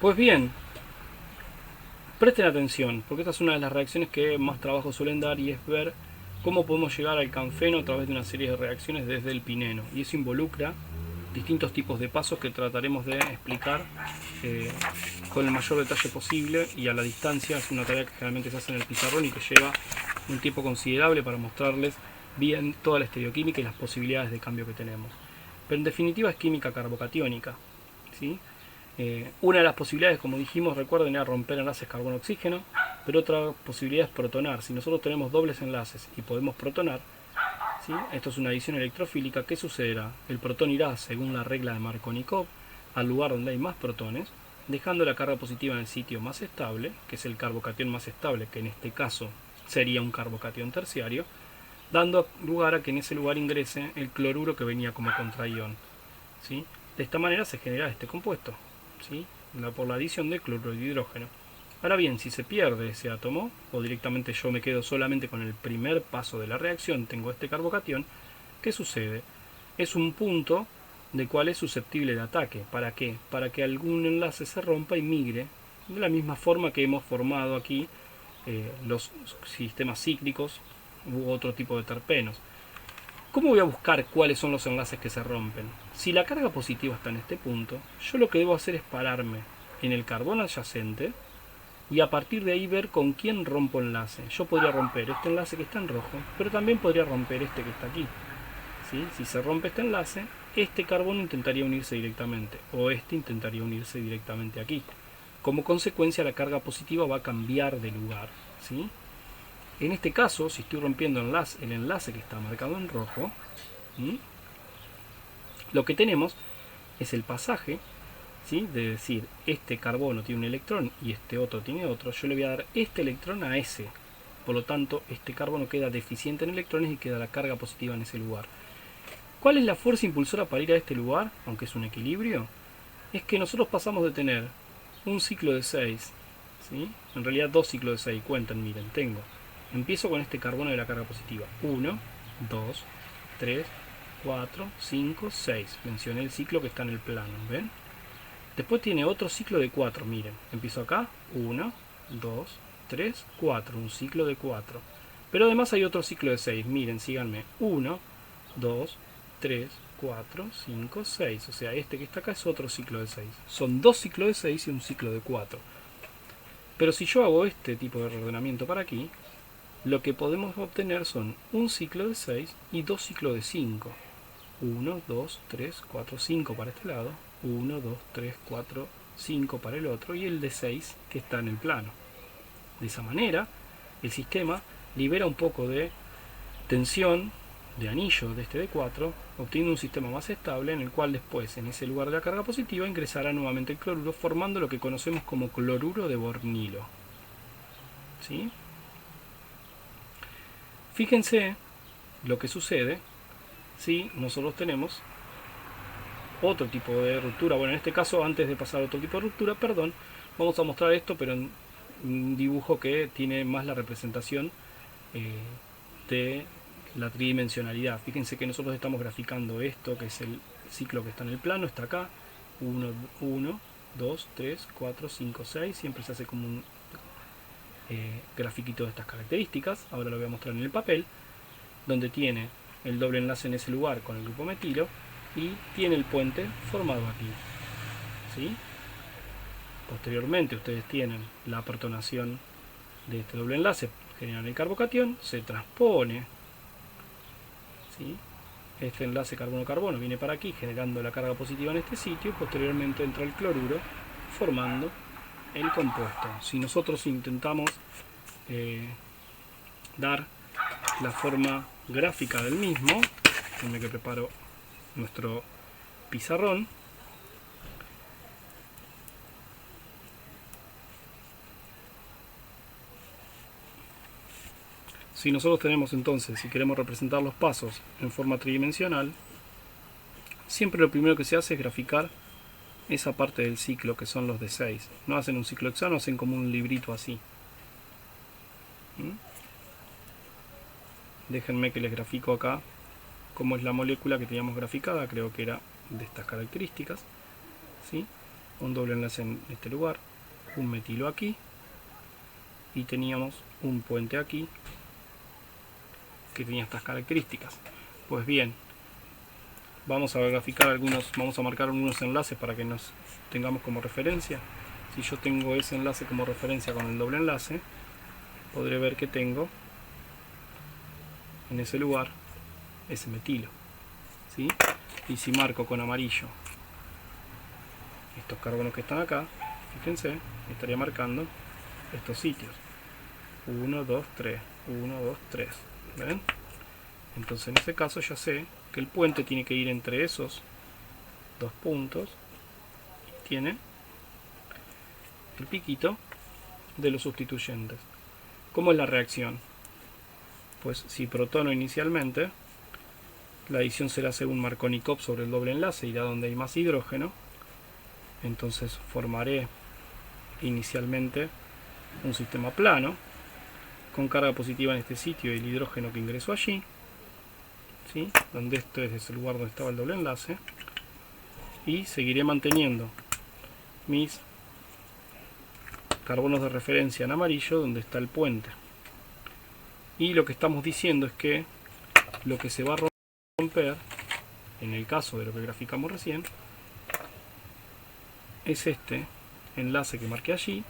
Pues bien, presten atención, porque esta es una de las reacciones que más trabajo suelen dar y es ver cómo podemos llegar al canfeno a través de una serie de reacciones desde el pineno. Y eso involucra distintos tipos de pasos que trataremos de explicar eh, con el mayor detalle posible y a la distancia. Es una tarea que generalmente se hace en el pizarrón y que lleva un tiempo considerable para mostrarles bien toda la estereoquímica y las posibilidades de cambio que tenemos. Pero en definitiva es química carbocatiónica, ¿sí? Una de las posibilidades, como dijimos, recuerden, era romper enlaces carbono-oxígeno, pero otra posibilidad es protonar. Si nosotros tenemos dobles enlaces y podemos protonar, ¿sí? Esto es una adición electrofílica. ¿Qué sucederá? El protón irá, según la regla de Markovnikov, al lugar donde hay más protones, dejando la carga positiva en el sitio más estable, que es el carbocatión más estable, que en este caso sería un carbocatión terciario, dando lugar a que en ese lugar ingrese el cloruro que venía como contraión, ¿sí? De esta manera se genera este compuesto, ¿sí? Por la adición de cloruro de hidrógeno. Ahora bien, si se pierde ese átomo, o directamente yo me quedo solamente con el primer paso de la reacción, tengo este carbocatión, ¿qué sucede? Es un punto de cual es susceptible de ataque. ¿Para qué? Para que algún enlace se rompa y migre, de la misma forma que hemos formado aquí los sistemas cíclicos u otro tipo de terpenos. ¿Cómo voy a buscar cuáles son los enlaces que se rompen? Si la carga positiva está en este punto, yo lo que debo hacer es pararme en el carbono adyacente y a partir de ahí ver con quién rompo enlace. Yo podría romper este enlace que está en rojo, pero también podría romper este que está aquí, ¿sí? Si se rompe este enlace, este carbono intentaría unirse directamente, o este intentaría unirse directamente aquí. Como consecuencia, la carga positiva va a cambiar de lugar, ¿sí? En este caso, si estoy rompiendo el enlace que está marcado en rojo, ¿sí? Lo que tenemos es el pasaje, ¿sí? De decir, este carbono tiene un electrón y este otro tiene otro. Yo le voy a dar este electrón a ese. Por lo tanto, este carbono queda deficiente en electrones y queda la carga positiva en ese lugar. ¿Cuál es la fuerza impulsora para ir a este lugar? Aunque es un equilibrio. Es que nosotros pasamos de tener un ciclo de 6, ¿sí? En realidad dos ciclos de 6. Cuenten, miren, tengo. Empiezo con este carbono de la carga positiva. 1, 2, 3, 4, 5, 6. Mencioné el ciclo que está en el plano, ¿ven? Después tiene otro ciclo de 4, miren. Empiezo acá, 1, 2, 3, 4. Un ciclo de 4. Pero además hay otro ciclo de 6, miren, síganme. 1, 2, 3, 4, 5, 6. O sea, este que está acá es otro ciclo de 6. Son dos ciclos de 6 y un ciclo de 4. Pero si yo hago este tipo de ordenamiento para aquí, lo que podemos obtener son un ciclo de 6 y dos ciclos de 5. 1, 2, 3, 4, 5 para este lado, 1, 2, 3, 4, 5 para el otro y el de 6 que está en el plano. De esa manera, el sistema libera un poco de tensión de anillo de este de 4, obteniendo un sistema más estable en el cual después, en ese lugar de la carga positiva, ingresará nuevamente el cloruro formando lo que conocemos como cloruro de bornilo. ¿Sí? Fíjense lo que sucede si nosotros tenemos otro tipo de ruptura. Bueno, en este caso, antes de pasar a otro tipo de ruptura, perdón, vamos a mostrar esto, pero en un dibujo que tiene más la representación eh, de la tridimensionalidad. Fíjense que nosotros estamos graficando esto, que es el ciclo que está en el plano, está acá, 1, 2, 3, 4, 5, 6, siempre se hace como un grafiquito de estas características. Ahora lo voy a mostrar en el papel, donde tiene el doble enlace en ese lugar con el grupo metilo y tiene el puente formado aquí, ¿sí? Posteriormente ustedes tienen la protonación de este doble enlace, generan el carbocatión, se transpone, ¿sí? Este enlace carbono-carbono viene para aquí generando la carga positiva en este sitio y posteriormente entra el cloruro formando el compuesto. Si nosotros intentamos dar la forma gráfica del mismo, déjenme que preparo nuestro pizarrón. Si nosotros tenemos entonces, si queremos representar los pasos en forma tridimensional, siempre lo primero que se hace es graficar esa parte del ciclo, que son los de 6. No hacen un ciclo hexano, hacen como un librito así. Déjenme que les grafico acá cómo es la molécula que teníamos graficada, creo que era de estas características, ¿sí? un doble enlace en este lugar, un metilo aquí y teníamos un puente aquí que tenía estas características. Pues bien, vamos a graficar algunos, vamos a marcar algunos enlaces para que nos tengamos como referencia. Si yo tengo ese enlace como referencia con el doble enlace, podré ver que tengo en ese lugar ese metilo, ¿sí? Y si marco con amarillo estos carbonos que están acá, fíjense, estaría marcando estos sitios. 1, 2, 3, 1, 2, 3. ¿Ven? Entonces en ese caso ya sé que el puente tiene que ir entre esos dos puntos y tiene el piquito de los sustituyentes. ¿Cómo es la reacción? Pues si protono inicialmente, la adición será según Markovnikov sobre el doble enlace, irá donde hay más hidrógeno. Entonces formaré inicialmente un sistema plano con carga positiva en este sitio y el hidrógeno que ingresó allí, ¿sí? Donde este es el lugar donde estaba el doble enlace, y seguiré manteniendo mis carbonos de referencia en amarillo donde está el puente. Y lo que estamos diciendo es que lo que se va a romper, en el caso de lo que graficamos recién, es este enlace que marqué allí,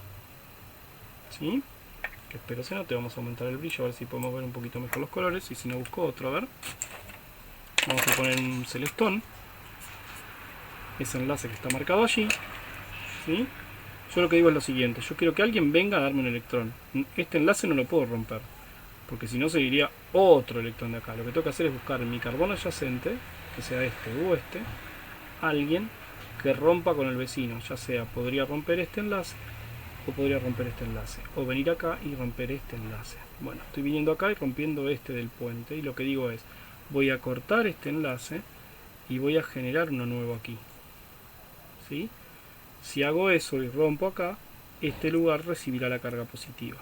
¿sí? Que espero se note. Vamos a aumentar el brillo a ver si podemos ver un poquito mejor los colores, y si no busco otro, a ver. Vamos a poner un celestón, ese enlace que está marcado allí, ¿sí? Yo lo que digo es lo siguiente: yo quiero que alguien venga a darme un electrón. Este enlace no lo puedo romper, porque si no seguiría otro electrón de acá. Lo que tengo que hacer es buscar mi carbono adyacente, que sea este u este, alguien que rompa con el vecino, ya sea podría romper este enlace o podría romper este enlace, o venir acá y romper este enlace. Bueno, estoy viniendo acá y rompiendo este del puente, y lo que digo es: voy a cortar este enlace y voy a generar uno nuevo aquí, ¿sí? Si hago eso y rompo acá, este lugar recibirá la carga positiva.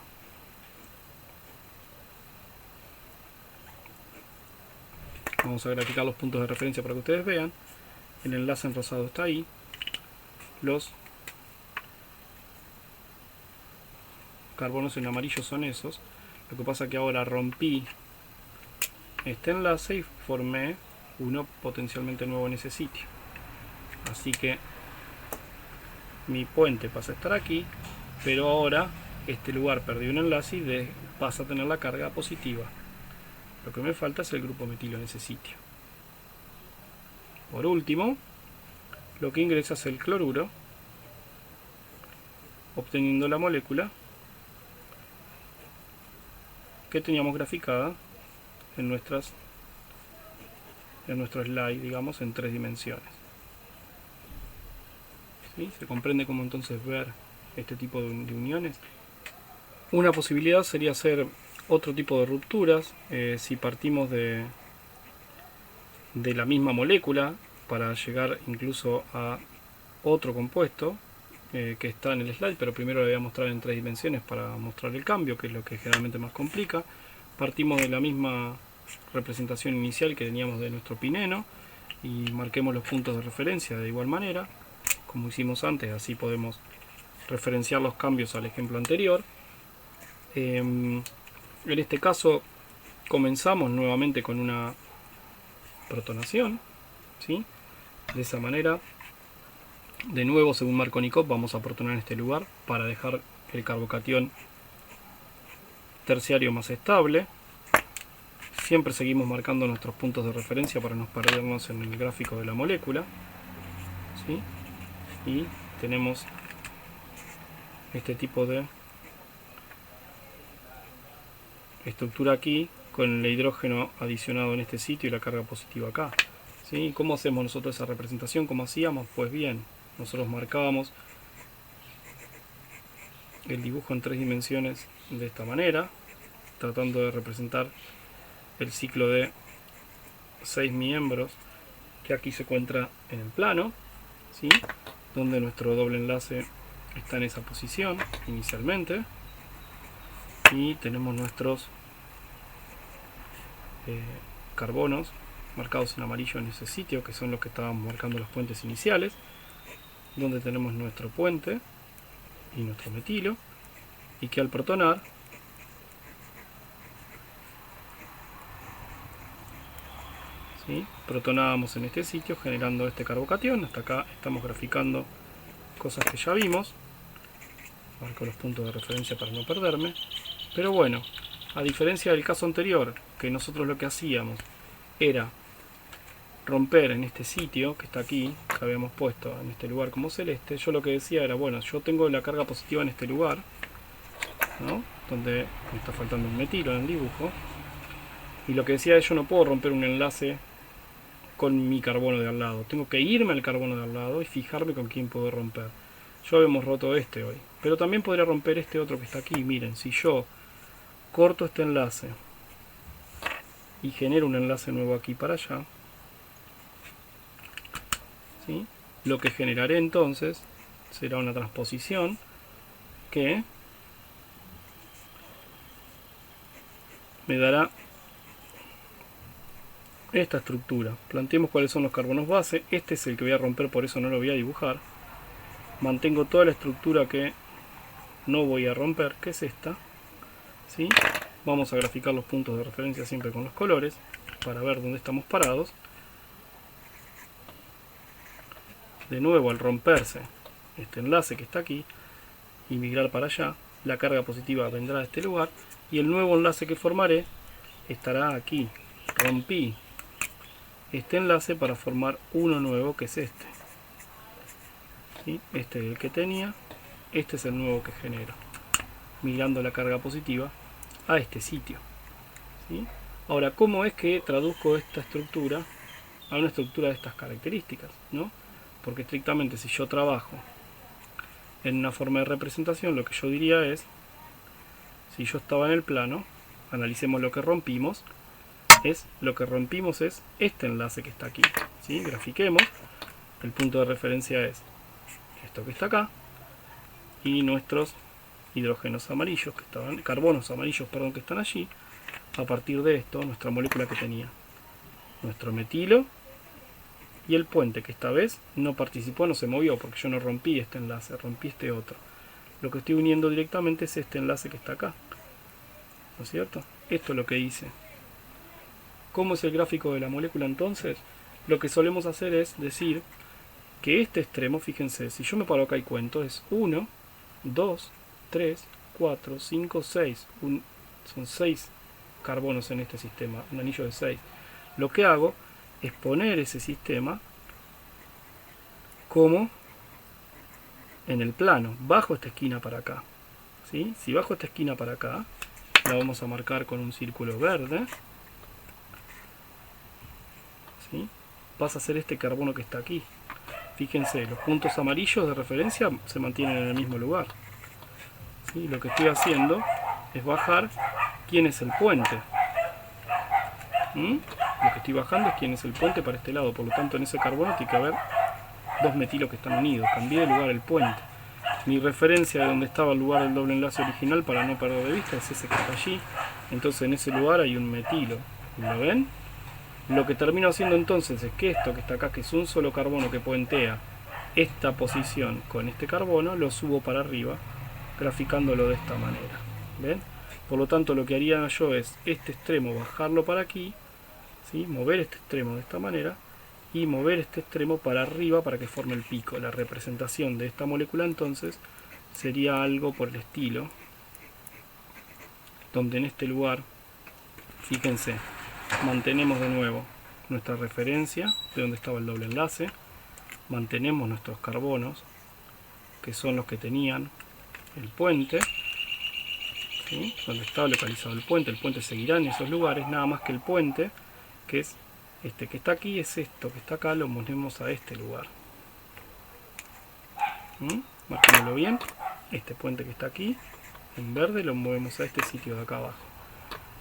Vamos a graficar los puntos de referencia para que ustedes vean. El enlace en rosado está ahí. Los carbonos en amarillo son esos. Lo que pasa es que ahora rompí este enlace y formé uno potencialmente nuevo en ese sitio. Así que mi puente pasa a estar aquí, pero ahora este lugar perdió un enlace y pasa a tener la carga positiva. Lo que me falta es el grupo metilo en ese sitio. Por último, lo que ingresa es el cloruro, obteniendo la molécula que teníamos graficada en nuestro slide, digamos, en 3 dimensiones. ¿Sí? Se comprende cómo entonces ver este tipo de uniones. Una posibilidad sería hacer otro tipo de rupturas, si partimos de la misma molécula para llegar incluso a otro compuesto que está en el slide, pero primero lo voy a mostrar en 3 dimensiones para mostrar el cambio, que es lo que generalmente más complica. Partimos de la misma representación inicial que teníamos de nuestro pineno y marquemos los puntos de referencia de igual manera como hicimos antes, así podemos referenciar los cambios al ejemplo anterior. En este caso comenzamos nuevamente con una protonación, ¿sí? De esa manera, de nuevo, según Markovnikov, vamos a protonar en este lugar para dejar el carbocatión terciario más estable. Siempre seguimos marcando nuestros puntos de referencia para no perdernos en el gráfico de la molécula, ¿sí? Y tenemos este tipo de estructura aquí con el hidrógeno adicionado en este sitio y la carga positiva acá, ¿sí? ¿Cómo hacemos nosotros esa representación? ¿Cómo hacíamos? Pues bien, nosotros marcábamos el dibujo en 3 dimensiones de esta manera, tratando de representar el ciclo de 6 miembros que aquí se encuentra en el plano, ¿sí? Donde nuestro doble enlace está en esa posición inicialmente, y tenemos nuestros carbonos marcados en amarillo en ese sitio, que son los que estábamos marcando los puentes iniciales, donde tenemos nuestro puente y nuestro metilo, y que al protonar ¿sí? Protonábamos en este sitio generando este carbocatión. Hasta acá estamos graficando cosas que ya vimos. Marco los puntos de referencia para no perderme. Pero bueno, a diferencia del caso anterior, que nosotros lo que hacíamos era romper en este sitio que está aquí, que habíamos puesto en este lugar como celeste, yo lo que decía era, bueno, yo tengo la carga positiva en este lugar, ¿no? Donde me está faltando un metilo en el dibujo, y lo que decía es, yo no puedo romper un enlace con mi carbono de al lado, tengo que irme al carbono de al lado y fijarme con quién puedo romper. Ya habíamos roto este hoy, pero también podría romper este otro que está aquí. Miren, si yo corto este enlace y genero un enlace nuevo aquí para allá, ¿sí? Lo que generaré entonces será una transposición que me dará esta estructura. Planteemos cuáles son los carbonos base. Este es el que voy a romper, por eso no lo voy a dibujar. Mantengo toda la estructura que no voy a romper, que es esta, ¿sí? Vamos a graficar los puntos de referencia siempre con los colores para ver dónde estamos parados. De nuevo, al romperse este enlace que está aquí y migrar para allá, la carga positiva vendrá a este lugar y el nuevo enlace que formaré estará aquí. Rompí este enlace para formar uno nuevo, que es este, ¿sí? Este es el que tenía, este es el nuevo que genero, migrando la carga positiva a este sitio, ¿sí? Ahora, ¿cómo es que traduzco esta estructura a una estructura de estas características, ¿no? Porque estrictamente, si yo trabajo en una forma de representación, lo que yo diría es, si yo estaba en el plano, analicemos lo que rompimos. Lo que rompimos es este enlace que está aquí, ¿sí? Grafiquemos. El punto de referencia es esto que está acá y nuestros hidrógenos amarillos que estaban, carbonos amarillos, perdón, que están allí. A partir de esto, nuestra molécula que tenía nuestro metilo y el puente, que esta vez no participó, no se movió, porque yo no rompí este enlace, rompí este otro. Lo que estoy uniendo directamente es este enlace que está acá, ¿no es cierto? Esto es lo que hice. ¿Cómo es el gráfico de la molécula entonces? Lo que solemos hacer es decir que este extremo, fíjense, si yo me paro acá y cuento, es 1, 2, 3, 4, 5, 6. Son 6 carbonos en este sistema, un anillo de 6. Lo que hago es poner ese sistema como en el plano, bajo esta esquina para acá, ¿sí? Si bajo esta esquina para acá, la vamos a marcar con un círculo verde, ¿sí? Pasa a ser este carbono que está aquí. Fíjense, los puntos amarillos de referencia se mantienen en el mismo lugar, ¿sí? Lo que estoy haciendo es bajar quién es el puente. Lo que estoy bajando es quién es el puente para este lado. Por lo tanto, en ese carbono tiene que haber dos metilos que están unidos. Cambié de lugar el puente. Mi referencia de donde estaba el lugar del doble enlace original, para no perder de vista, es ese que está allí. Entonces en ese lugar hay un metilo. ¿Lo ven? Lo que termino haciendo entonces es que esto que está acá, que es un solo carbono que puentea esta posición con este carbono, lo subo para arriba, graficándolo de esta manera. ¿Ven? Por lo tanto, lo que haría yo es este extremo bajarlo para aquí, ¿sí? Mover este extremo de esta manera y mover este extremo para arriba para que forme el pico. La representación de esta molécula entonces sería algo por el estilo, donde en este lugar, fíjense, mantenemos de nuevo nuestra referencia de donde estaba el doble enlace, mantenemos nuestros carbonos, que son los que tenían el puente, ¿sí? Donde estaba localizado el puente seguirá en esos lugares, nada más que el puente, que es este que está aquí, es esto que está acá, lo movemos a este lugar. Marquémoslo bien, este puente que está aquí, en verde, lo movemos a este sitio de acá abajo.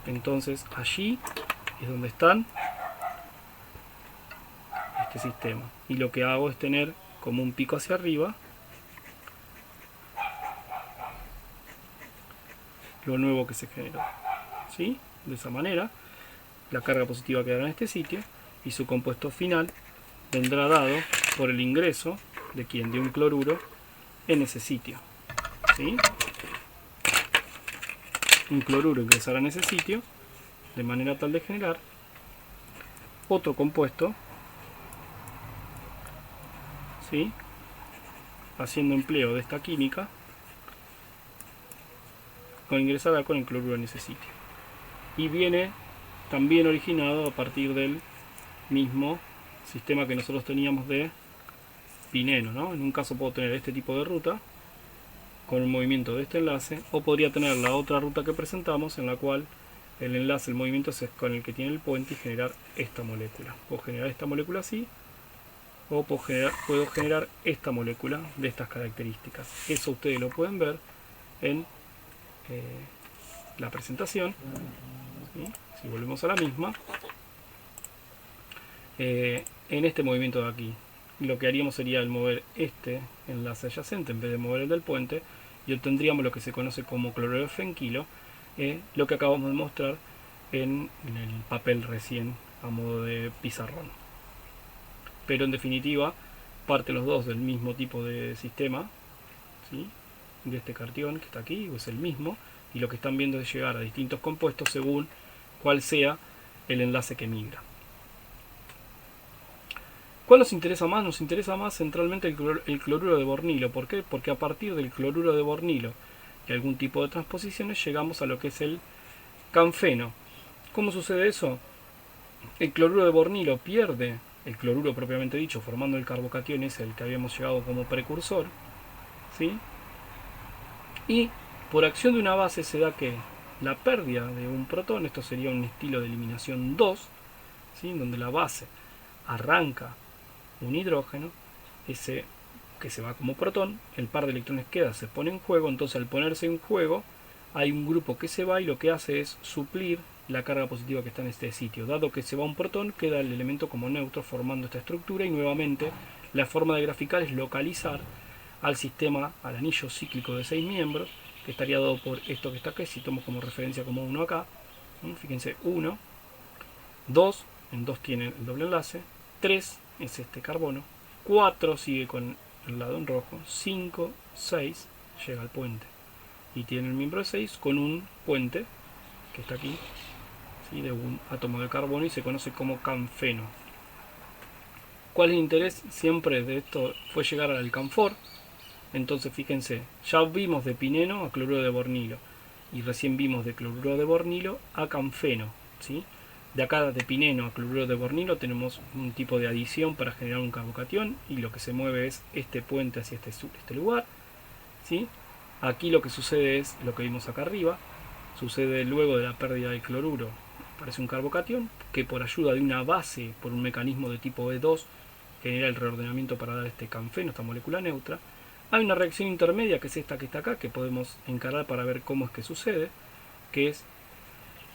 Entonces allí es donde están este sistema. Y lo que hago es tener como un pico hacia arriba lo nuevo que se generó, ¿sí? De esa manera la carga positiva quedará en este sitio y su compuesto final vendrá dado por el ingreso ¿de quién? De un cloruro en ese sitio, ¿sí? Un cloruro ingresará en ese sitio de manera tal de generar otro compuesto, ¿sí? Haciendo empleo de esta química, o ingresará con el cloruro en ese sitio. Y viene también originado a partir del mismo sistema que nosotros teníamos de pineno, ¿no? En un caso puedo tener este tipo de ruta con el movimiento de este enlace, o podría tener la otra ruta que presentamos en la cual el enlace, el movimiento es con el que tiene el puente y generar esta molécula. Puedo generar esta molécula así, o puedo generar esta molécula de estas características. Eso ustedes lo pueden ver en la presentación, ¿sí? Si volvemos a la misma, en este movimiento de aquí, lo que haríamos sería el mover este enlace adyacente en vez de mover el del puente, y obtendríamos lo que se conoce como cloruro de fenquilo, lo que acabamos de mostrar en el papel recién a modo de pizarrón. Pero en definitiva parte los dos del mismo tipo de sistema, ¿sí? De este cartión que está aquí, es el mismo, y lo que están viendo es llegar a distintos compuestos según cuál sea el enlace que migra. ¿Cuál nos interesa más? Nos interesa más centralmente el cloruro de bornilo. ¿Por qué? Porque a partir del cloruro de bornilo y algún tipo de transposiciones llegamos a lo que es el canfeno. ¿Cómo sucede eso? El cloruro de bornilo pierde el cloruro propiamente dicho, formando el carbocatión ese el que habíamos llegado como precursor, ¿sí? Y por acción de una base se da que la pérdida de un protón, esto sería un estilo de eliminación 2, ¿sí? Donde la base arranca un hidrógeno, ese que se va como protón, el par de electrones queda, se pone en juego, entonces al ponerse en juego hay un grupo que se va y lo que hace es suplir la carga positiva que está en este sitio. Dado que se va un protón, queda el elemento como neutro formando esta estructura, y nuevamente la forma de graficar es localizar al sistema, al anillo cíclico de 6 miembros, que estaría dado por esto que está acá, si tomo como referencia como 1 acá, fíjense, 1, 2, en 2 tiene el doble enlace, 3 es este carbono, 4 sigue con el lado en rojo, 5, 6 llega al puente y tiene el miembro de 6 con un puente que está aquí, ¿sí? De un átomo de carbono, y se conoce como canfeno. ¿Cuál es el interés siempre de esto? Fue llegar al alcanfor. Entonces fíjense, ya vimos de pineno a cloruro de bornilo y recién vimos de cloruro de bornilo a canfeno, ¿sí? De acá de pineno a cloruro de bornilo tenemos un tipo de adición para generar un carbocatión, y lo que se mueve es este puente hacia este lugar, ¿sí? Aquí lo que sucede es lo que vimos acá arriba, sucede luego de la pérdida del cloruro, aparece un carbocatión que por ayuda de una base, por un mecanismo de tipo E2, genera el reordenamiento para dar este canfeno, esta molécula neutra. Hay una reacción intermedia que es esta que está acá, que podemos encarar para ver cómo es que sucede, que es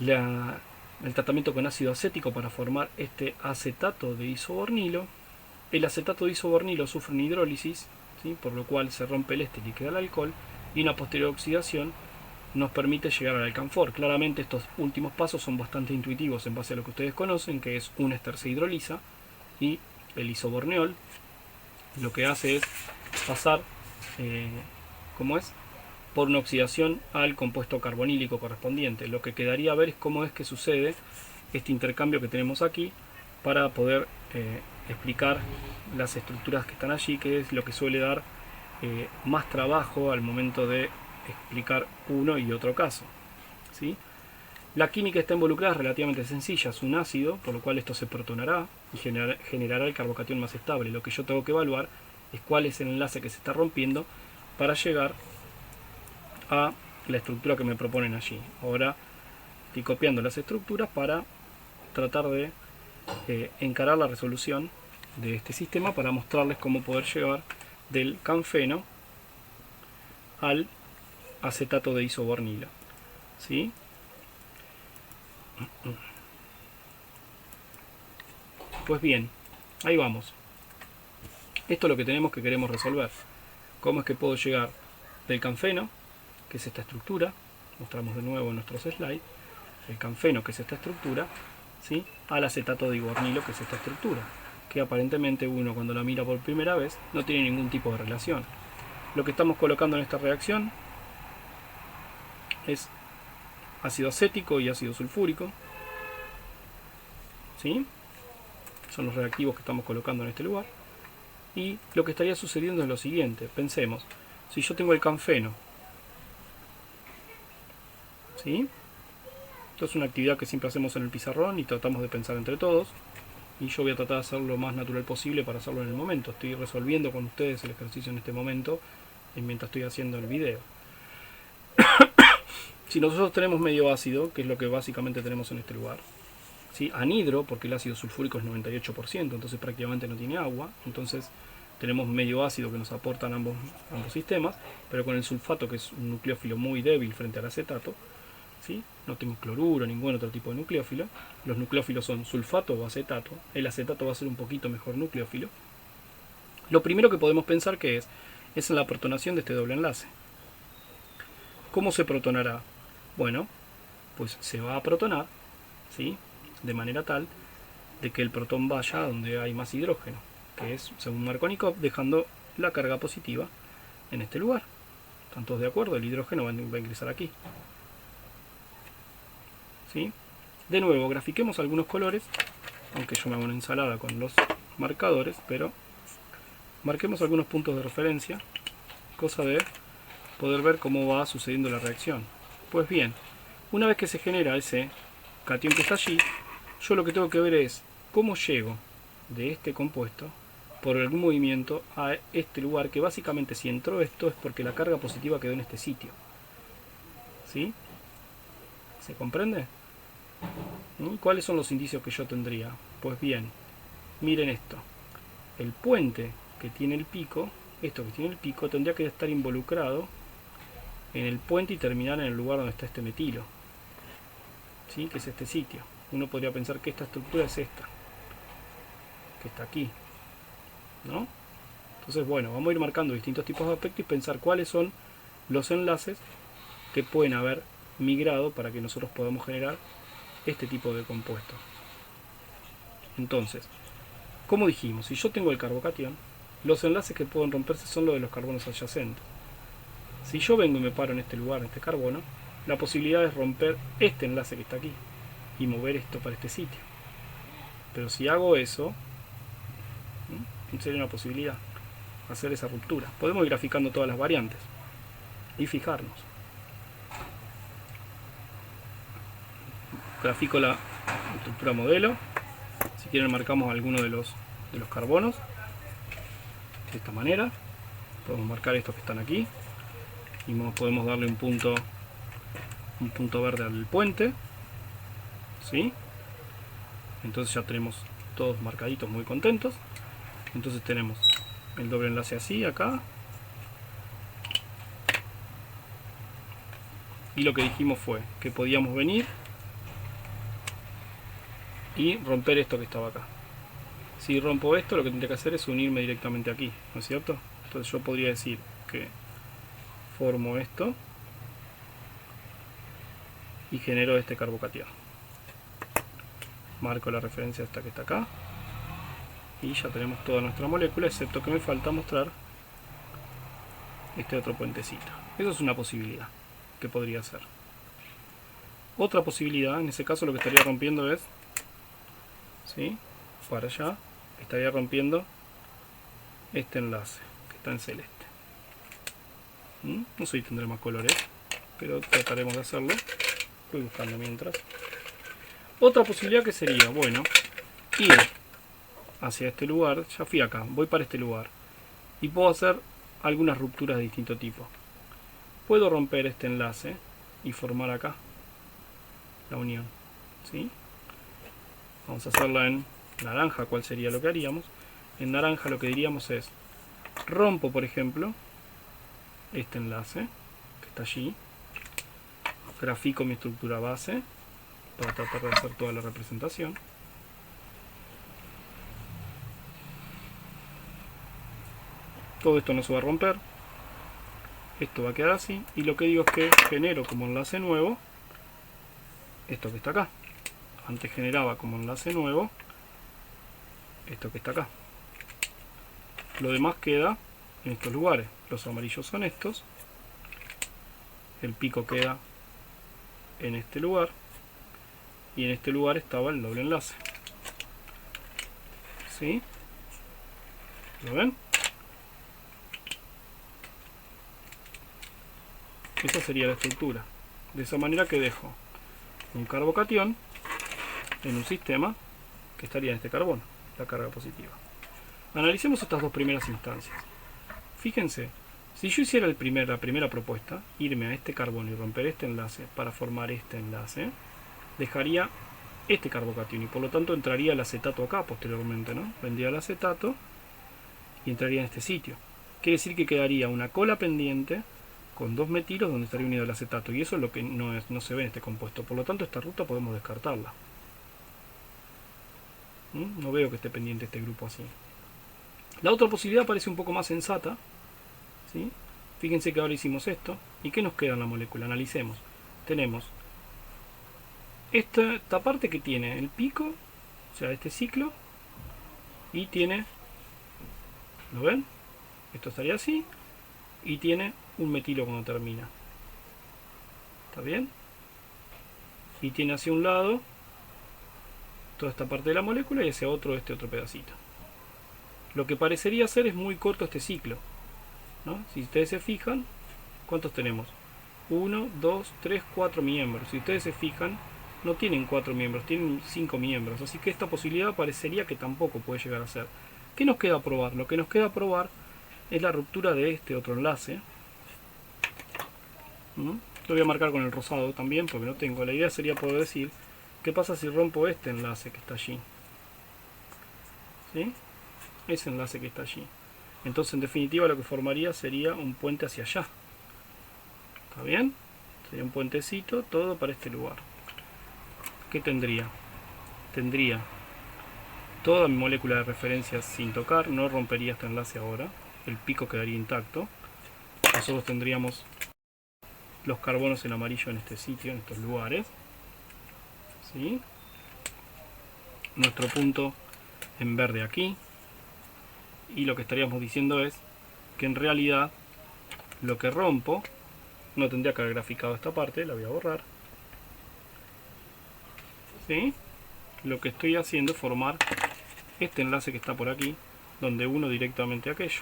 el tratamiento con ácido acético para formar este acetato de isobornilo. El acetato de isobornilo sufre una hidrólisis, ¿sí? Por lo cual se rompe el éster y queda el alcohol, y una posterior oxidación nos permite llegar al alcanfor. Claramente estos últimos pasos son bastante intuitivos en base a lo que ustedes conocen, que es un éster se hidroliza, y el isoborneol lo que hace es pasar ¿cómo es? Por una oxidación al compuesto carbonílico correspondiente. Lo que quedaría a ver es cómo es que sucede este intercambio que tenemos aquí para poder explicar las estructuras que están allí, que es lo que suele dar más trabajo al momento de explicar uno y otro caso, ¿sí? La química está involucrada es relativamente sencilla, es un ácido, por lo cual esto se protonará y generará el carbocatión más estable. Lo que yo tengo que evaluar es cuál es el enlace que se está rompiendo para llegar a la estructura que me proponen allí. Ahora estoy copiando las estructuras para tratar de encarar la resolución de este sistema para mostrarles cómo poder llevar del canfeno al acetato de isobornilo, ¿sí? Pues bien, ahí vamos. Esto es lo que queremos resolver. ¿Cómo es que puedo llegar del canfeno, que es esta estructura? Mostramos de nuevo en nuestros slides. El canfeno, que es esta estructura, ¿sí? Al acetato de isobornilo, que es esta estructura. que aparentemente uno cuando la mira por primera vez no tiene ningún tipo de relación. Lo que estamos colocando en esta reacción es ácido acético y ácido sulfúrico, ¿sí? Son los reactivos que estamos colocando en este lugar. Y lo que estaría sucediendo es lo siguiente. Pensemos, si yo tengo el canfeno, ¿sí? Esto es una actividad que siempre hacemos en el pizarrón y tratamos de pensar entre todos. Y yo voy a tratar de hacerlo lo más natural posible para hacerlo en el momento. Estoy resolviendo con ustedes el ejercicio en este momento mientras estoy haciendo el video. Si nosotros tenemos medio ácido, que es lo que básicamente tenemos en este lugar, ¿sí? Anhidro, porque el ácido sulfúrico es 98%, entonces prácticamente no tiene agua, entonces tenemos medio ácido que nos aportan ambos sistemas, pero con el sulfato, que es un nucleófilo muy débil frente al acetato, ¿sí? No tengo cloruro, ningún otro tipo de nucleófilo. Los nucleófilos son sulfato o acetato. El acetato va a ser un poquito mejor nucleófilo. Lo primero que podemos pensar que es en la protonación de este doble enlace. ¿Cómo se protonará? Bueno, pues se va a protonar, ¿sí? De manera tal de que el protón vaya donde hay más hidrógeno, que es, según Markovnikov, dejando la carga positiva en este lugar. ¿Están todos de acuerdo? El hidrógeno va a ingresar aquí. ¿Sí? De nuevo, grafiquemos algunos colores, aunque yo me hago una ensalada con los marcadores, pero marquemos algunos puntos de referencia, cosa de poder ver cómo va sucediendo la reacción. Pues bien, una vez que se genera ese catión que está allí, yo lo que tengo que ver es cómo llego de este compuesto por algún movimiento a este lugar, que básicamente si entró esto es porque la carga positiva quedó en este sitio. ¿Sí? ¿Se comprende? ¿Y cuáles son los indicios que yo tendría? Pues bien, miren esto. El puente que tiene el pico, esto que tiene el pico, tendría que estar involucrado en el puente y terminar en el lugar donde está este metilo, ¿sí? Que es este sitio. Uno podría pensar que esta estructura es esta, que está aquí, ¿no? Entonces, bueno, vamos a ir marcando distintos tipos de aspectos y pensar cuáles son los enlaces que pueden haber migrado para que nosotros podamos generar este tipo de compuesto. Entonces, como dijimos, si yo tengo el carbocatión, los enlaces que pueden romperse son los de los carbonos adyacentes. Si yo vengo y me paro en este lugar, en este carbono, la posibilidad es romper este enlace que está aquí y mover esto para este sitio. Pero si hago eso, sería una posibilidad hacer esa ruptura. Podemos ir graficando todas las variantes y fijarnos. Grafico la estructura modelo. Si quieren marcamos alguno de los carbonos de esta manera. Podemos marcar estos que están aquí y podemos darle un punto verde al puente, ¿sí? Entonces ya tenemos todos marcaditos, muy contentos. Entonces tenemos el doble enlace así acá, y lo que dijimos fue que podíamos venir y romper esto que estaba acá. Si rompo esto, lo que tendría que hacer es unirme directamente aquí, ¿no es cierto? Entonces yo podría decir que formo esto y genero este carbocatión. Marco la referencia esta que está acá y ya tenemos toda nuestra molécula, excepto que me falta mostrar este otro puentecito. Eso es una posibilidad que podría ser. Otra posibilidad, en ese caso lo que estaría rompiendo es, ¿sí? Para allá estaría rompiendo este enlace que está en celeste. No sé si tendré más colores, pero trataremos de hacerlo. Voy buscando mientras. Otra posibilidad que sería, bueno, ir hacia este lugar. Ya fui acá, voy para este lugar y puedo hacer algunas rupturas de distinto tipo. Puedo romper este enlace y formar acá la unión, ¿sí? Vamos a hacerla en naranja. ¿Cuál sería lo que haríamos? En naranja lo que diríamos es, rompo por ejemplo este enlace que está allí, grafico mi estructura base para tratar de hacer toda la representación. Todo esto no se va a romper, esto va a quedar así, y lo que digo es que genero como enlace nuevo esto que está acá. Antes generaba como enlace nuevo esto que está acá. Lo demás queda en estos lugares. Los amarillos son estos. El pico queda en este lugar. Y en este lugar estaba el doble enlace. ¿Sí? ¿Lo ven? Esa sería la estructura. De esa manera que dejo un carbocatión en un sistema que estaría en este carbono, la carga positiva. Analicemos estas dos primeras instancias. Fíjense, si yo hiciera la primera propuesta, irme a este carbono y romper este enlace para formar este enlace, dejaría este carbocatión y por lo tanto entraría el acetato acá posteriormente, ¿no? Vendría el acetato y entraría en este sitio. Quiere decir que quedaría una cola pendiente con dos metilos donde estaría unido el acetato, y eso es lo que no se ve en este compuesto. Por lo tanto, esta ruta podemos descartarla. No veo que esté pendiente este grupo así. La otra posibilidad parece un poco más sensata, ¿sí? Fíjense que ahora hicimos esto. ¿Y qué nos queda en la molécula? Analicemos. Tenemos esta parte que tiene el pico, o sea, este ciclo, y tiene, ¿lo ven? Esto estaría así, y tiene un metilo cuando termina. ¿Está bien? Y tiene hacia un lado toda esta parte de la molécula y hacia otro este otro pedacito. Lo que parecería ser es muy corto este ciclo, ¿no? Si ustedes se fijan, ¿cuántos tenemos? 1, 2, 3, 4 miembros. Si ustedes se fijan, no tienen 4 miembros, tienen 5 miembros. Así que esta posibilidad parecería que tampoco puede llegar a ser. ¿Qué nos queda probar? Lo que nos queda probar es la ruptura de este otro enlace. Lo voy a marcar con el rosado también porque no tengo. La idea sería poder decir qué pasa si rompo este enlace que está allí, ¿sí? Ese enlace que está allí. Entonces en definitiva lo que formaría sería un puente hacia allá. ¿Está bien? Sería un puentecito todo para este lugar. ¿Qué tendría? Tendría toda mi molécula de referencia sin tocar. No rompería este enlace ahora. El pico quedaría intacto. Nosotros tendríamos los carbonos en amarillo en este sitio, en estos lugares, ¿sí? Nuestro punto en verde aquí, y lo que estaríamos diciendo es que en realidad lo que rompo, no tendría que haber graficado esta parte, la voy a borrar, ¿sí? Lo que estoy haciendo es formar este enlace que está por aquí, donde uno directamente a aquello,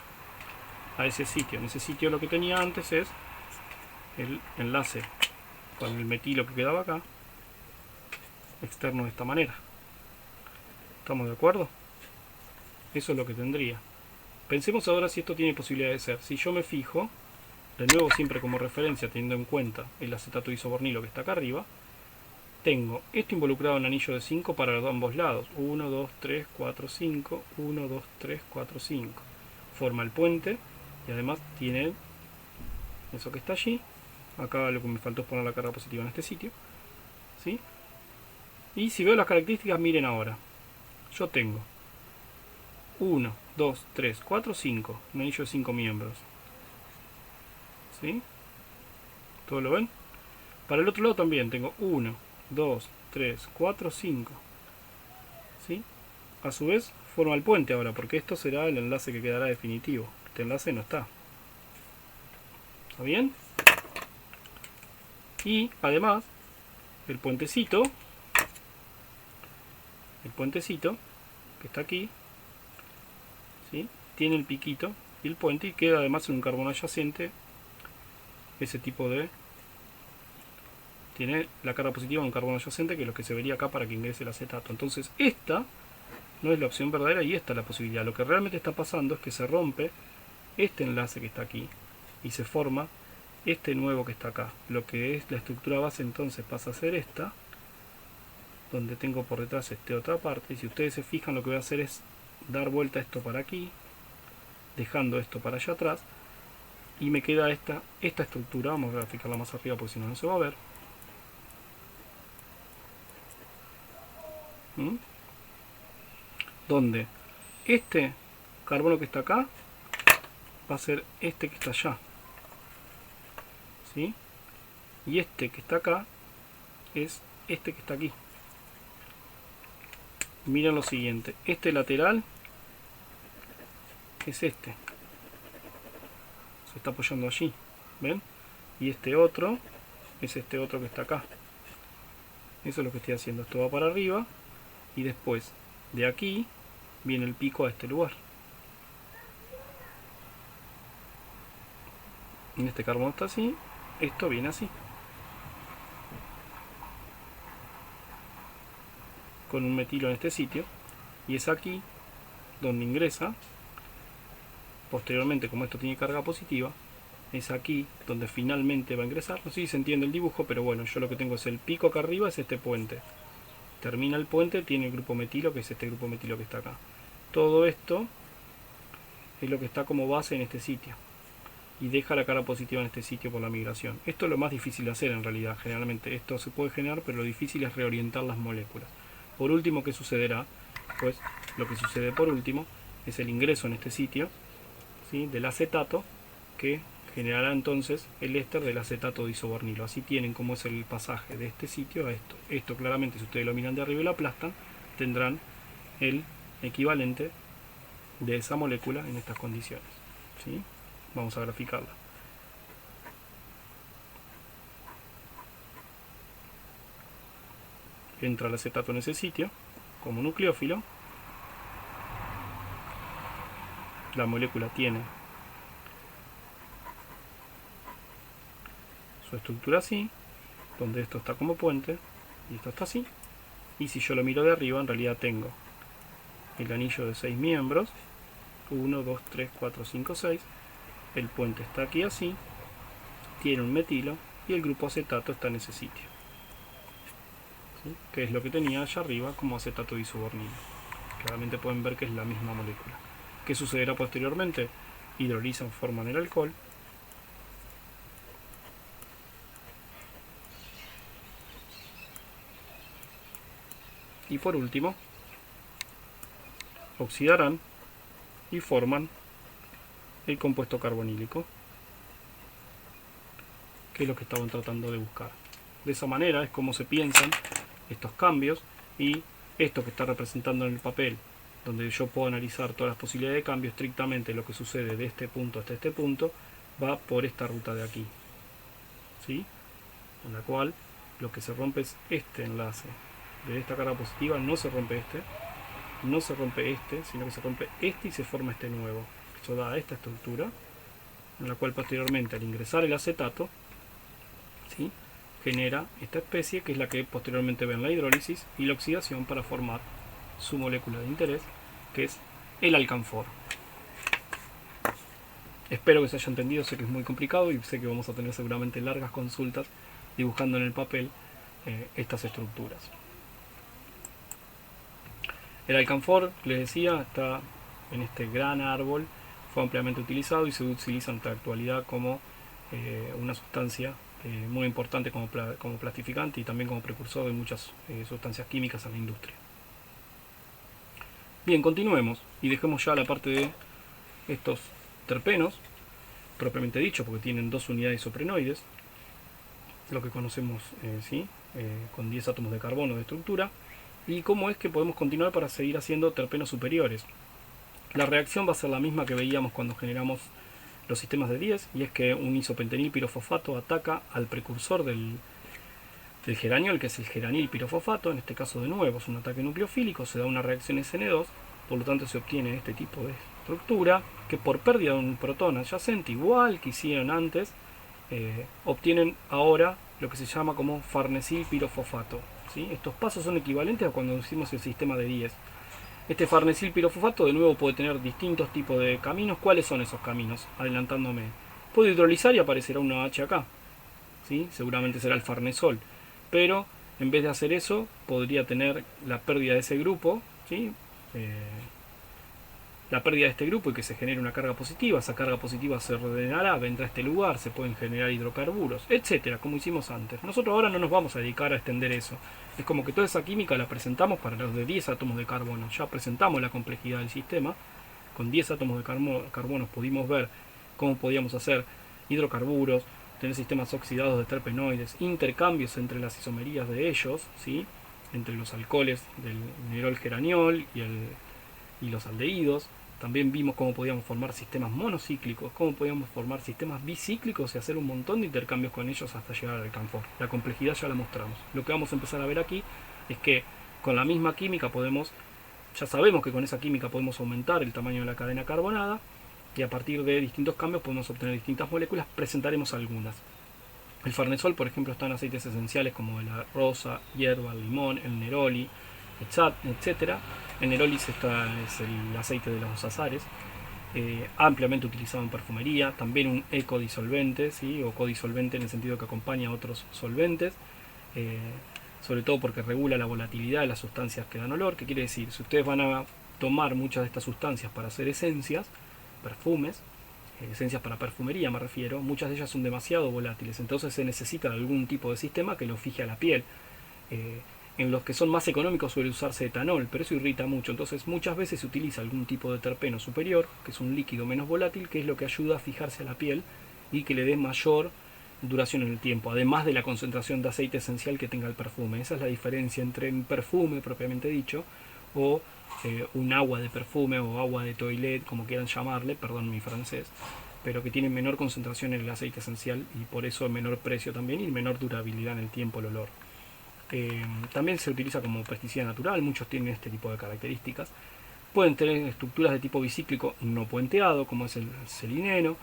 a ese sitio. En ese sitio lo que tenía antes es el enlace con el metilo que quedaba acá, externo de esta manera. ¿Estamos de acuerdo? Eso es lo que tendría. Pensemos ahora si esto tiene posibilidad de ser. Si yo me fijo, de nuevo siempre como referencia, teniendo en cuenta el acetato isobornilo que está acá arriba, tengo esto involucrado en anillo de 5 para los ambos lados. 1, 2, 3, 4, 5. 1, 2, 3, 4, 5. Forma el puente y además tiene eso que está allí. Acá lo que me faltó es poner la carga positiva en este sitio, ¿sí? Y si veo las características, miren ahora. Yo tengo 1, 2, 3, 4, 5. Un anillo de 5 miembros, ¿sí? ¿Todo lo ven? Para el otro lado también tengo 1, 2, 3, 4, 5. ¿Sí? A su vez forma el puente ahora, porque esto será el enlace que quedará definitivo. Este enlace no está. ¿Está bien? Y además, el puentecito que está aquí, ¿sí? Tiene el piquito y el puente, y queda además en un carbono adyacente ese tipo de... Tiene la carga positiva en un carbono adyacente, que es lo que se vería acá para que ingrese el acetato. Entonces esta no es la opción verdadera y esta es la posibilidad. Lo que realmente está pasando es que se rompe este enlace que está aquí y se forma este nuevo que está acá. Lo que es la estructura base entonces pasa a ser esta, donde tengo por detrás esta otra parte. Y si ustedes se fijan, lo que voy a hacer es dar vuelta esto para aquí, dejando esto para allá atrás, y me queda esta estructura. Vamos a graficarla más arriba porque si no, no se va a ver. Donde este carbono que está acá va a ser este que está allá, ¿sí? Y este que está acá es este que está aquí. Miren lo siguiente, este lateral es este. Se está apoyando allí, ¿ven? Y este otro es este otro que está acá. Eso es lo que estoy haciendo. Esto va para arriba y después de aquí viene el pico a este lugar. En este carbono está así, esto viene así. Con un metilo en este sitio. Y es aquí donde ingresa. Posteriormente, como esto tiene carga positiva, es aquí donde finalmente va a ingresar. No sé si se entiende el dibujo, pero bueno, yo lo que tengo es el pico acá arriba, es este puente. Termina el puente, tiene el grupo metilo, que es este grupo metilo que está acá. Todo esto es lo que está como base en este sitio. Y deja la carga positiva en este sitio por la migración. Esto es lo más difícil de hacer en realidad. Generalmente esto se puede generar, pero lo difícil es reorientar las moléculas. Por último, ¿qué sucederá? Pues lo que sucede por último es el ingreso en este sitio, ¿sí?, del acetato, que generará entonces el éster del acetato de isobornilo. Así tienen como es el pasaje de este sitio a esto. Esto claramente, si ustedes lo miran de arriba y lo aplastan, tendrán el equivalente de esa molécula en estas condiciones, ¿sí? Vamos a graficarla. Entra el acetato en ese sitio como nucleófilo. La molécula tiene su estructura así, donde esto está como puente y esto está así. Y si yo lo miro de arriba, en realidad tengo el anillo de 6 miembros, 1, 2, 3, 4, 5, 6. El puente está aquí así, tiene un metilo y el grupo acetato está en ese sitio, ¿sí?, que es lo que tenía allá arriba como acetato de isobornilo. Claramente pueden ver que es la misma molécula. ¿Qué sucederá posteriormente? Hidrolizan, forman el alcohol. Y por último, oxidarán y forman el compuesto carbonílico, que es lo que estaban tratando de buscar. De esa manera es como se piensan estos cambios, y esto que está representando en el papel, donde yo puedo analizar todas las posibilidades de cambio, estrictamente lo que sucede de este punto hasta este punto va por esta ruta de aquí, ¿sí?, en la cual lo que se rompe es este enlace de esta carga positiva, no se rompe este, no se rompe este, sino que se rompe este y se forma este nuevo. Eso da esta estructura, en la cual posteriormente, al ingresar el acetato, ¿sí?, genera esta especie, que es la que posteriormente ven la hidrólisis y la oxidación para formar su molécula de interés, que es el alcanfor. Espero que se haya entendido. Sé que es muy complicado y sé que vamos a tener seguramente largas consultas dibujando en el papel estas estructuras. El alcanfor, les decía, está en este gran árbol, fue ampliamente utilizado y se utiliza en la actualidad como una sustancia muy importante como plastificante y también como precursor de muchas sustancias químicas en la industria. Bien, continuemos y dejemos ya la parte de estos terpenos, propiamente dicho, porque tienen 2 unidades isoprenoides, lo que conocemos con 10 átomos de carbono de estructura, y cómo es que podemos continuar para seguir haciendo terpenos superiores. La reacción va a ser la misma que veíamos cuando generamos los sistemas de 10, y es que un isopentenil pirofosfato ataca al precursor del geraniol, que es el geranil pirofosfato. En este caso, de nuevo, es un ataque nucleofílico, se da una reacción SN2, por lo tanto se obtiene este tipo de estructura, que por pérdida de un protón adyacente, igual que hicieron antes, obtienen ahora lo que se llama como farnesil pirofosfato, ¿sí? Estos pasos son equivalentes a cuando hicimos el sistema de 10. Este farnesil pirofosfato de nuevo puede tener distintos tipos de caminos. ¿Cuáles son esos caminos? Adelantándome, puede hidrolizar y aparecerá una H acá, ¿sí? Seguramente será el farnesol, pero en vez de hacer eso podría tener la pérdida de ese grupo, ¿sí? La pérdida de este grupo y que se genere una carga positiva. Esa carga positiva se ordenará, vendrá a este lugar, se pueden generar hidrocarburos, etcétera, como hicimos antes. Nosotros ahora no nos vamos a dedicar a extender eso. Es como que toda esa química la presentamos para los de 10 átomos de carbono. Ya presentamos la complejidad del sistema. Con 10 átomos de carbono pudimos ver cómo podíamos hacer hidrocarburos, tener sistemas oxidados de terpenoides, intercambios entre las isomerías de ellos, ¿sí?, entre los alcoholes del nerol geraniol y los aldehídos. También vimos cómo podíamos formar sistemas monocíclicos, cómo podíamos formar sistemas bicíclicos y hacer un montón de intercambios con ellos hasta llegar al confort. La complejidad ya la mostramos. Lo que vamos a empezar a ver aquí es que con la misma química ya sabemos que con esa química podemos aumentar el tamaño de la cadena carbonada y a partir de distintos cambios podemos obtener distintas moléculas. Presentaremos algunas. El farnesol, por ejemplo, está en aceites esenciales como la rosa, hierba, el limón, el neroli, etc. El neroli es el aceite de los azares, ampliamente utilizado en perfumería, también un ecodisolvente, ¿sí? O codisolvente en el sentido que acompaña a otros solventes, sobre todo porque regula la volatilidad de las sustancias que dan olor. ¿Qué quiere decir? Si ustedes van a tomar muchas de estas sustancias para hacer esencias, perfumes, esencias para perfumería me refiero, muchas de ellas son demasiado volátiles, entonces se necesita algún tipo de sistema que lo fije a la piel. En los que son más económicos suele usarse etanol, pero eso irrita mucho, entonces muchas veces se utiliza algún tipo de terpeno superior, que es un líquido menos volátil, que es lo que ayuda a fijarse a la piel y que le dé mayor duración en el tiempo, además de la concentración de aceite esencial que tenga el perfume. Esa es la diferencia entre un perfume propiamente dicho o un agua de perfume o agua de toilette, como quieran llamarle, perdón mi francés, pero que tiene menor concentración en el aceite esencial y por eso menor precio también y menor durabilidad en el tiempo el olor. También se utiliza como pesticida natural, muchos tienen este tipo de características. Pueden tener estructuras de tipo bicíclico no puenteado, como es el seleneno.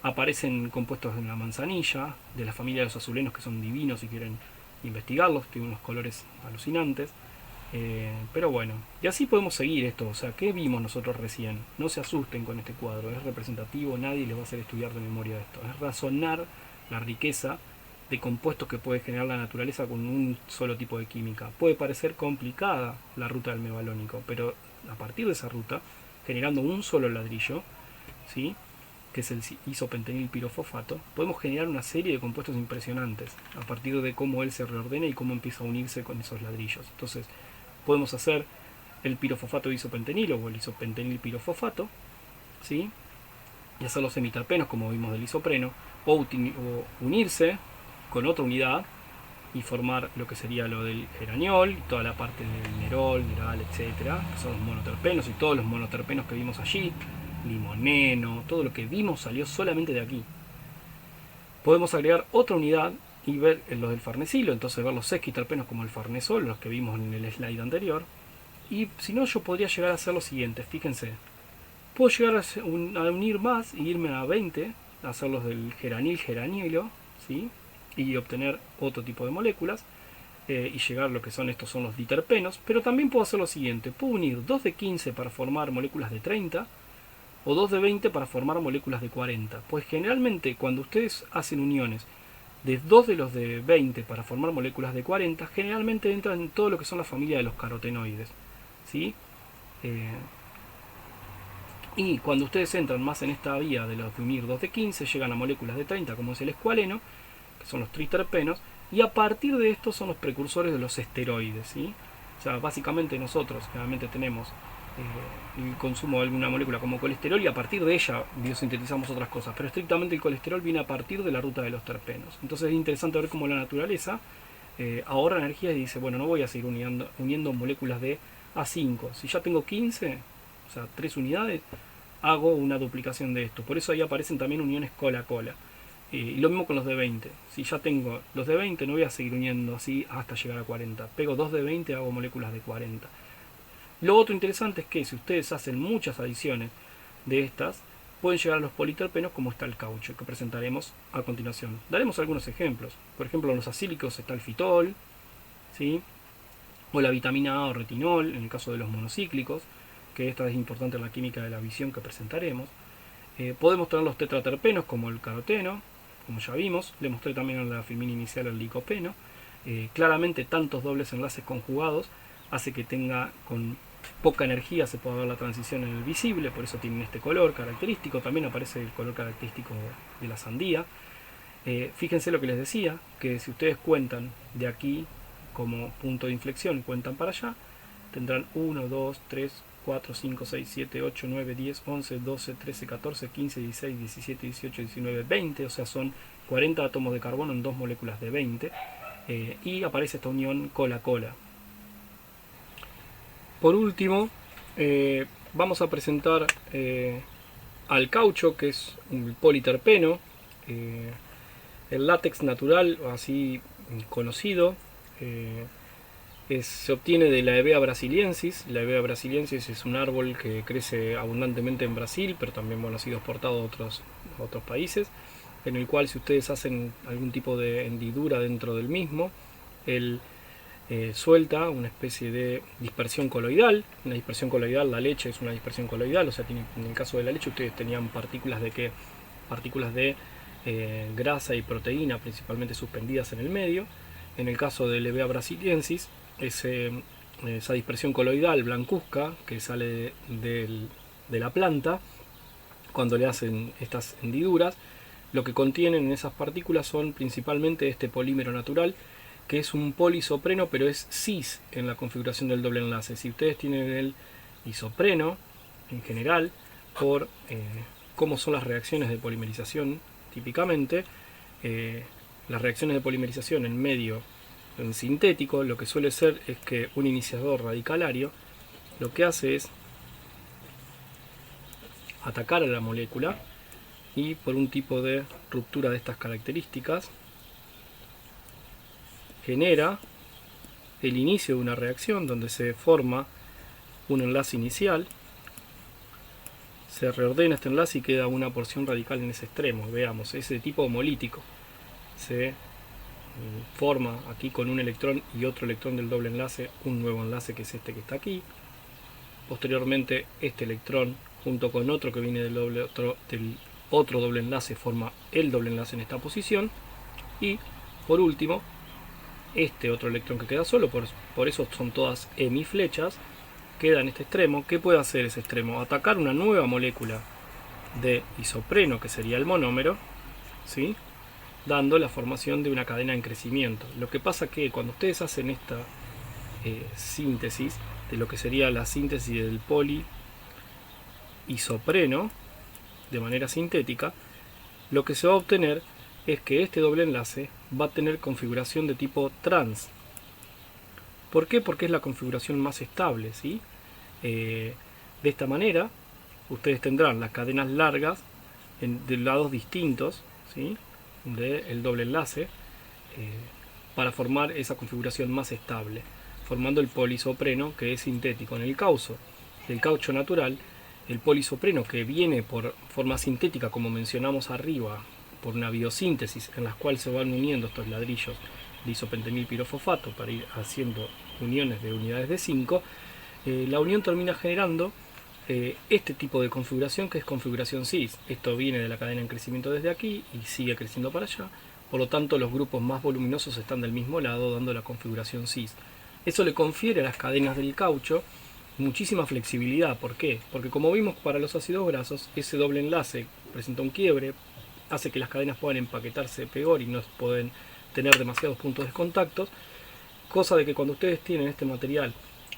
Aparecen compuestos en la manzanilla, de la familia de los azulenos, que son divinos si quieren investigarlos, tienen unos colores alucinantes. Pero bueno, y así podemos seguir esto. O sea, ¿qué vimos nosotros recién? No se asusten con este cuadro, es representativo, nadie les va a hacer estudiar de memoria esto. Es razonar la riqueza de compuestos que puede generar la naturaleza con un solo tipo de química. Puede parecer complicada la ruta del mevalónico, pero a partir de esa ruta, generando un solo ladrillo, ¿sí? Que es el isopentenil pirofosfato, podemos generar una serie de compuestos impresionantes a partir de cómo él se reordena y cómo empieza a unirse con esos ladrillos. Entonces, podemos hacer el pirofosfato de isopentenilo o el isopentenil pirofosfato, ¿sí? Y hacer los semiterpenos como vimos del isopreno, o unirse con otra unidad y formar lo que sería lo del geraniol, y toda la parte del nerol, neral, etcétera, que son los monoterpenos y todos los monoterpenos que vimos allí, limoneno, todo lo que vimos salió solamente de aquí. Podemos agregar otra unidad y ver los del farnesilo, entonces ver los sesquiterpenos como el farnesol, los que vimos en el slide anterior. Y si no, yo podría llegar a hacer lo siguiente, fíjense, puedo llegar a unir más y irme a 20, a hacer los del geranilo, ¿sí? Y obtener otro tipo de moléculas y llegar a lo que son estos son los diterpenos. Pero también puedo hacer lo siguiente, puedo unir 2 de 15 para formar moléculas de 30 o 2 de 20 para formar moléculas de 40. Pues generalmente cuando ustedes hacen uniones de 2 de los de 20 para formar moléculas de 40, generalmente entran en todo lo que son la familia de los carotenoides, ¿sí? Y cuando ustedes entran más en esta vía de los de unir 2 de 15, llegan a moléculas de 30 como es el escualeno, que son los triterpenos, y a partir de estos son los precursores de los esteroides, ¿sí? O sea, básicamente nosotros generalmente tenemos el consumo de alguna molécula como colesterol y a partir de ella biosintetizamos otras cosas, pero estrictamente el colesterol viene a partir de la ruta de los terpenos. Entonces es interesante ver cómo la naturaleza ahorra energía y dice, bueno, no voy a seguir uniendo moléculas de A5, si ya tengo 15, o sea, 3 unidades, hago una duplicación de esto. Por eso ahí aparecen también uniones cola-cola. Y lo mismo con los de 20. Si ya tengo los de 20, no voy a seguir uniendo así hasta llegar a 40. Pego 2 de 20, hago moléculas de 40. Lo otro interesante es que si ustedes hacen muchas adiciones de estas, pueden llegar a los politerpenos como está el caucho, que presentaremos a continuación. Daremos algunos ejemplos. Por ejemplo, en los acílicos está el fitol, ¿sí? O la vitamina A o retinol, en el caso de los monocíclicos, que esta es importante en la química de la visión que presentaremos. Podemos tener los tetraterpenos como el caroteno, como ya vimos. Le mostré también en la filmina inicial el licopeno. Claramente tantos dobles enlaces conjugados hace que tenga con poca energía se pueda ver la transición en el visible, por eso tienen este color característico. También aparece el color característico de la sandía. Fíjense lo que les decía, que si ustedes cuentan de aquí como punto de inflexión, cuentan para allá, tendrán 1, 2, 3, 4, 5, 6, 7, 8, 9, 10, 11, 12, 13, 14, 15, 16, 17, 18, 19, 20, o sea son 40 átomos de carbono en 2 moléculas de 20, y aparece esta unión cola-cola. Por último, vamos a presentar al caucho, que es un politerpeno, el látex natural, así conocido, se obtiene de la Hevea brasiliensis. La Hevea brasiliensis es un árbol que crece abundantemente en Brasil, pero también ha sido exportado a otros países, en el cual si ustedes hacen algún tipo de hendidura dentro del mismo, él suelta una especie de dispersión coloidal. Una dispersión coloidal, la leche es una dispersión coloidal, o sea, en el caso de la leche ustedes tenían partículas de qué, partículas de grasa y proteína principalmente suspendidas en el medio. En el caso del Hevea brasiliensis, esa dispersión coloidal blancuzca que sale de la planta cuando le hacen estas hendiduras, lo que contienen en esas partículas son principalmente este polímero natural, que es un polisopreno, pero es cis en la configuración del doble enlace. Si ustedes tienen el isopreno en general, por cómo son las reacciones de polimerización típicamente, las reacciones de polimerización en medio en sintético, lo que suele ser es que un iniciador radicalario lo que hace es atacar a la molécula y por un tipo de ruptura de estas características genera el inicio de una reacción donde se forma un enlace inicial, se reordena este enlace y queda una porción radical en ese extremo. Veamos, ese tipo homolítico se forma aquí con un electrón y otro electrón del doble enlace, un nuevo enlace que es este que está aquí. Posteriormente este electrón junto con otro que viene del otro doble enlace forma el doble enlace en esta posición, y por último este otro electrón que queda solo, por eso son todas hemiflechas, queda en este extremo. ¿Qué puede hacer ese extremo? Atacar una nueva molécula de isopreno, que sería el monómero, ¿sí?, dando la formación de una cadena en crecimiento. Lo que pasa que cuando ustedes hacen esta síntesis de lo que sería la síntesis del poliisopreno de manera sintética, lo que se va a obtener es que este doble enlace va a tener configuración de tipo trans. ¿Por qué? Porque es la configuración más estable, ¿sí? De esta manera ustedes tendrán las cadenas largas de lados distintos, ¿sí?, del doble enlace, para formar esa configuración más estable, formando el polisopreno, que es sintético. En el caucho natural, el polisopreno, que viene por forma sintética, como mencionamos arriba, por una biosíntesis en la cual se van uniendo estos ladrillos de isopentenil pirofosfato para ir haciendo uniones de unidades de 5, la unión termina generando este tipo de configuración, que es configuración cis. Esto viene de la cadena en crecimiento desde aquí y sigue creciendo para allá. Por lo tanto, los grupos más voluminosos están del mismo lado, dando la configuración cis. Eso le confiere a las cadenas del caucho muchísima flexibilidad. ¿Por qué? Porque como vimos para los ácidos grasos, ese doble enlace presenta un quiebre, hace que las cadenas puedan empaquetarse peor y no pueden tener demasiados puntos de contacto, cosa de que cuando ustedes tienen este material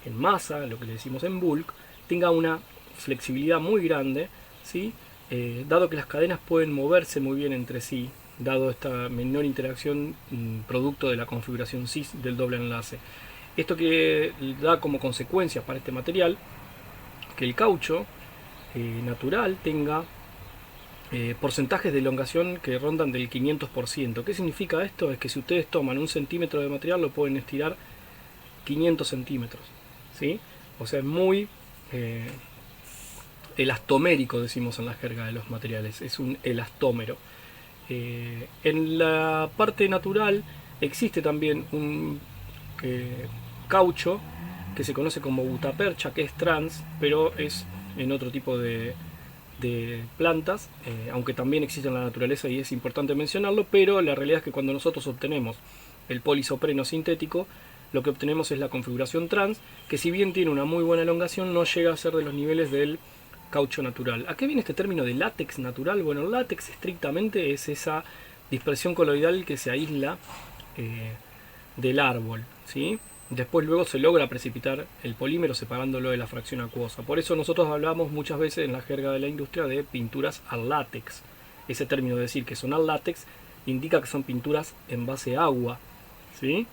en masa, lo que le decimos en bulk, tenga una flexibilidad muy grande, ¿sí?, dado que las cadenas pueden moverse muy bien entre sí, dado esta menor interacción producto de la configuración cis del doble enlace. Esto que da como consecuencia para este material que el caucho natural tenga porcentajes de elongación que rondan del 500%. ¿Qué significa esto? Es que si ustedes toman 1 centímetro de material, lo pueden estirar 500 centímetros, ¿sí? O sea, es muy elastomérico, decimos en la jerga de los materiales, es un elastómero. En la parte natural existe también un caucho que se conoce como gutapercha, que es trans, pero es en otro tipo de plantas, aunque también existe en la naturaleza y es importante mencionarlo, pero la realidad es que cuando nosotros obtenemos el polisopreno sintético, lo que obtenemos es la configuración trans, que si bien tiene una muy buena elongación, no llega a ser de los niveles del caucho natural. ¿A qué viene este término de látex natural? Bueno, el látex estrictamente es esa dispersión coloidal que se aísla del árbol, ¿sí? Después luego se logra precipitar el polímero separándolo de la fracción acuosa. Por eso nosotros hablamos muchas veces en la jerga de la industria de pinturas al látex. Ese término de decir que son al látex indica que son pinturas en base a agua, ¿sí?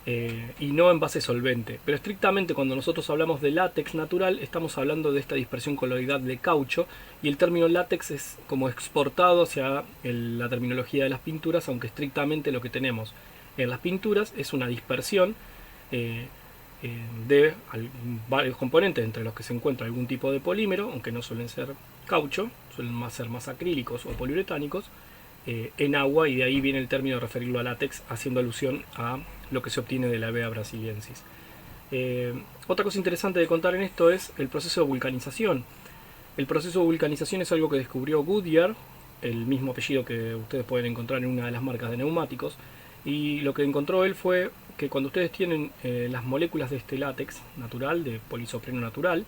y no en base solvente. Pero estrictamente cuando nosotros hablamos de látex natural estamos hablando de esta dispersión coloidal de caucho, y el término látex es como exportado hacia la terminología de las pinturas, aunque estrictamente lo que tenemos en las pinturas es una dispersión de varios componentes, entre los que se encuentra algún tipo de polímero, aunque no suelen ser caucho, suelen ser más acrílicos o poliuretánicos, en agua, y de ahí viene el término de referirlo a látex, haciendo alusión a lo que se obtiene de la Hevea brasiliensis. Otra cosa interesante de contar en esto es el proceso de vulcanización. El proceso de vulcanización es algo que descubrió Goodyear, el mismo apellido que ustedes pueden encontrar en una de las marcas de neumáticos, y lo que encontró él fue que cuando ustedes tienen las moléculas de este látex natural, de polisopreno natural,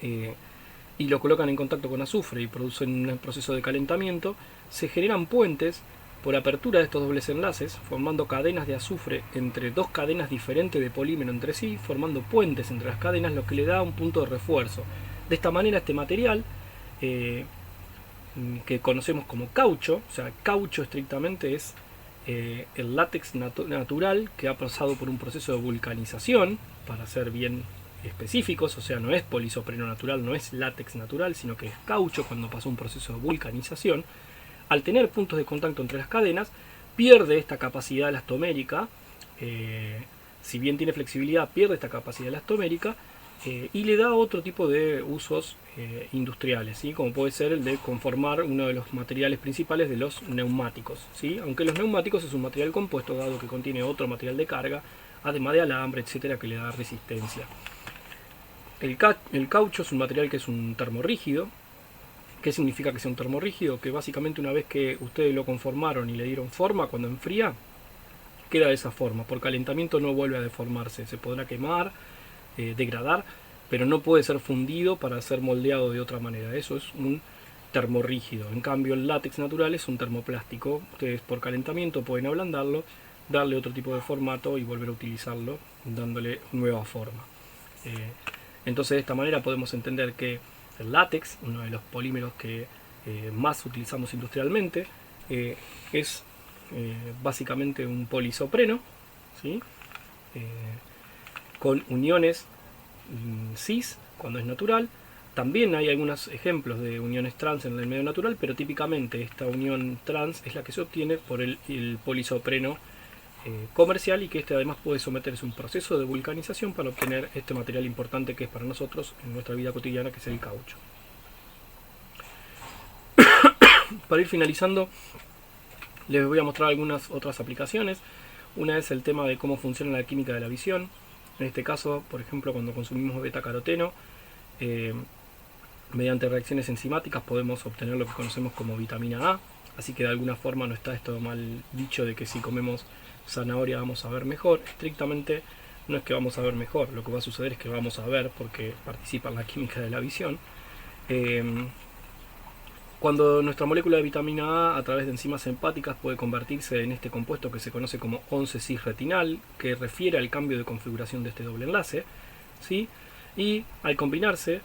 y lo colocan en contacto con azufre y producen un proceso de calentamiento, se generan puentes por apertura de estos dobles enlaces, formando cadenas de azufre entre dos cadenas diferentes de polímero entre sí, formando puentes entre las cadenas, lo que le da un punto de refuerzo. De esta manera este material, que conocemos como caucho, o sea, caucho estrictamente es el látex natural que ha pasado por un proceso de vulcanización, para ser bien específicos, o sea, no es polisopreno natural, no es látex natural, sino que es caucho cuando pasó un proceso de vulcanización. Al tener puntos de contacto entre las cadenas, pierde esta capacidad elastomérica, si bien tiene flexibilidad, pierde esta capacidad elastomérica, y le da otro tipo de usos industriales, ¿sí? Como puede ser el de conformar uno de los materiales principales de los neumáticos, ¿sí? Aunque los neumáticos es un material compuesto, dado que contiene otro material de carga, además de alambre, etcétera, que le da resistencia. El caucho es un material que es un termorrígido. ¿Qué significa que sea un termorrígido? Que básicamente una vez que ustedes lo conformaron y le dieron forma, cuando enfría, queda de esa forma. Por calentamiento no vuelve a deformarse. Se podrá quemar, degradar, pero no puede ser fundido para ser moldeado de otra manera. Eso es un termorrígido. En cambio el látex natural es un termoplástico. Ustedes por calentamiento pueden ablandarlo, darle otro tipo de formato y volver a utilizarlo dándole nueva forma. Entonces de esta manera podemos entender que el látex, uno de los polímeros que más utilizamos industrialmente, es básicamente un polisopreno, ¿sí? Con uniones cis cuando es natural. También hay algunos ejemplos de uniones trans en el medio natural, pero típicamente esta unión trans es la que se obtiene por el polisopreno comercial, y que este además puede someterse a un proceso de vulcanización para obtener este material importante que es para nosotros en nuestra vida cotidiana, que es el caucho. Para ir finalizando, les voy a mostrar algunas otras aplicaciones. Una es el tema de cómo funciona la química de la visión. En este caso, por ejemplo, cuando consumimos beta-caroteno, mediante reacciones enzimáticas podemos obtener lo que conocemos como vitamina A. Así que de alguna forma no está esto mal dicho de que si comemos zanahoria vamos a ver mejor. Estrictamente no es que vamos a ver mejor, lo que va a suceder es que vamos a ver, porque participa en la química de la visión. Cuando nuestra molécula de vitamina A través de enzimas hepáticas puede convertirse en este compuesto que se conoce como 11-cis-retinal, que refiere al cambio de configuración de este doble enlace, ¿sí? Y al combinarse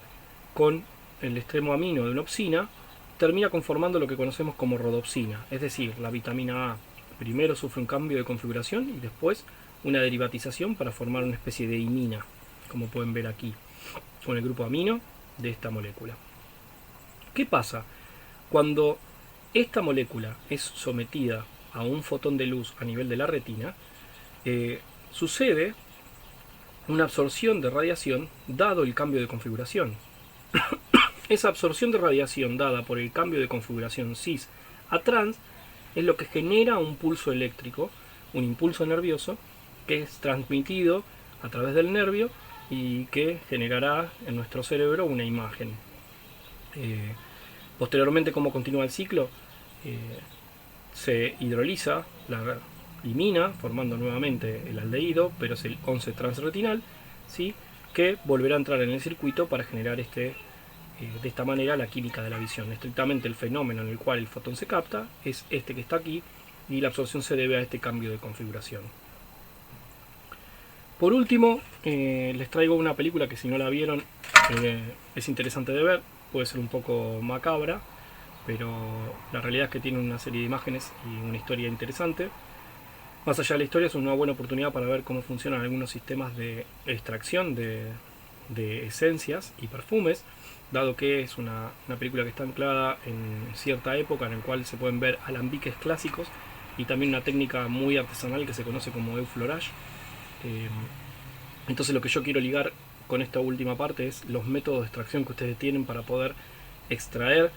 con el extremo amino de una opsina, termina conformando lo que conocemos como rodopsina, es decir, la vitamina A primero sufre un cambio de configuración y después una derivatización para formar una especie de imina, como pueden ver aquí, con el grupo amino de esta molécula. ¿Qué pasa? Cuando esta molécula es sometida a un fotón de luz a nivel de la retina, sucede una absorción de radiación dado el cambio de configuración. Esa absorción de radiación dada por el cambio de configuración cis a trans es lo que genera un pulso eléctrico, un impulso nervioso, que es transmitido a través del nervio y que generará en nuestro cerebro una imagen. Posteriormente, ¿cómo continúa el ciclo? Se hidroliza la imina, formando nuevamente el aldehído, pero es el 11-transretinal, ¿sí? Que volverá a entrar en el circuito para generar de esta manera la química de la visión. Estrictamente el fenómeno en el cual el fotón se capta es este que está aquí, y la absorción se debe a este cambio de configuración. Por último, les traigo una película que si no la vieron es interesante de ver. Puede ser un poco macabra, pero la realidad es que tiene una serie de imágenes y una historia interesante. Más allá de la historia, es una buena oportunidad para ver cómo funcionan algunos sistemas de extracción de esencias y perfumes, dado que es una película que está anclada en cierta época en la cual se pueden ver alambiques clásicos y también una técnica muy artesanal que se conoce como eau-florage. Entonces lo que yo quiero ligar con esta última parte es los métodos de extracción que ustedes tienen para poder extraer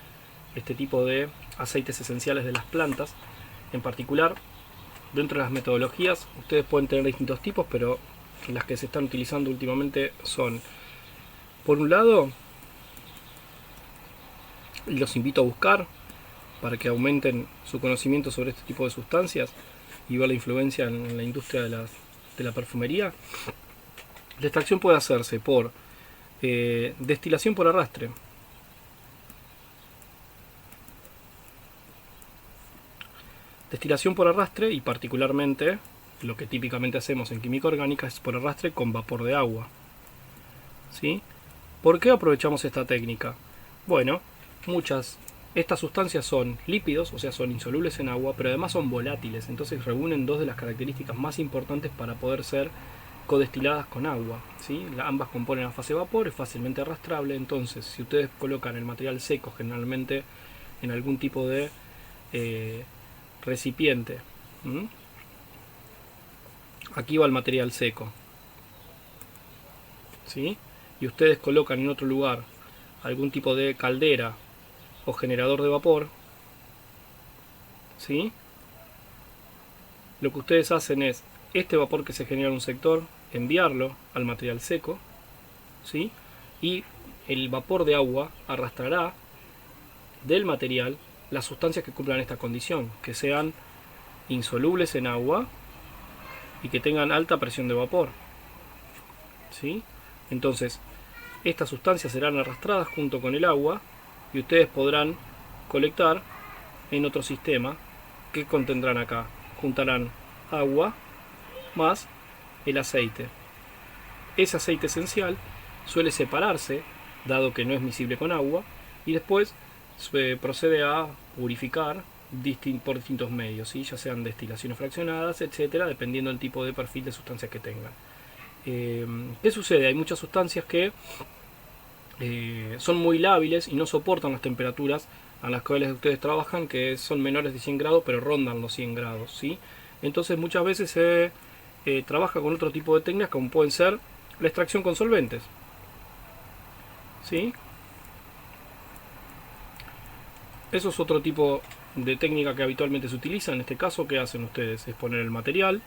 este tipo de aceites esenciales de las plantas. En particular, dentro de las metodologías, ustedes pueden tener distintos tipos, pero las que se están utilizando últimamente son, por un lado, y los invito a buscar para que aumenten su conocimiento sobre este tipo de sustancias y ver la influencia en la industria de la perfumería. La extracción puede hacerse por destilación por arrastre. Destilación por arrastre, y particularmente lo que típicamente hacemos en química orgánica es por arrastre con vapor de agua. ¿Sí? ¿Por qué aprovechamos esta técnica? Bueno, estas sustancias son lípidos, o sea, son insolubles en agua, pero además son volátiles, entonces reúnen dos de las características más importantes para poder ser codestiladas con agua, ¿sí? Ambas componen a fase vapor, es fácilmente arrastrable, entonces si ustedes colocan el material seco generalmente en algún tipo de recipiente, aquí va el material seco, ¿sí? Y ustedes colocan en otro lugar algún tipo de caldera o generador de vapor, ¿sí? Lo que ustedes hacen es este vapor que se genera en un sector, enviarlo al material seco, ¿sí? Y el vapor de agua arrastrará del material las sustancias que cumplan esta condición, que sean insolubles en agua y que tengan alta presión de vapor, ¿sí? Entonces, estas sustancias serán arrastradas junto con el agua y ustedes podrán colectar en otro sistema que contendrán acá. Juntarán agua más el aceite. Ese aceite esencial suele separarse, dado que no es miscible con agua, y después se procede a purificar por distintos medios, ¿sí? Ya sean destilaciones fraccionadas, etcétera, dependiendo del tipo de perfil de sustancias que tengan. ¿Qué sucede? Hay muchas sustancias que son muy lábiles y no soportan las temperaturas a las cuales ustedes trabajan, que son menores de 100 grados, pero rondan los 100 grados, ¿sí? Entonces muchas veces se trabaja con otro tipo de técnicas, como pueden ser la extracción con solventes, ¿sí? Eso es otro tipo de técnica que habitualmente se utiliza. En este caso, ¿qué hacen ustedes? Es poner el material,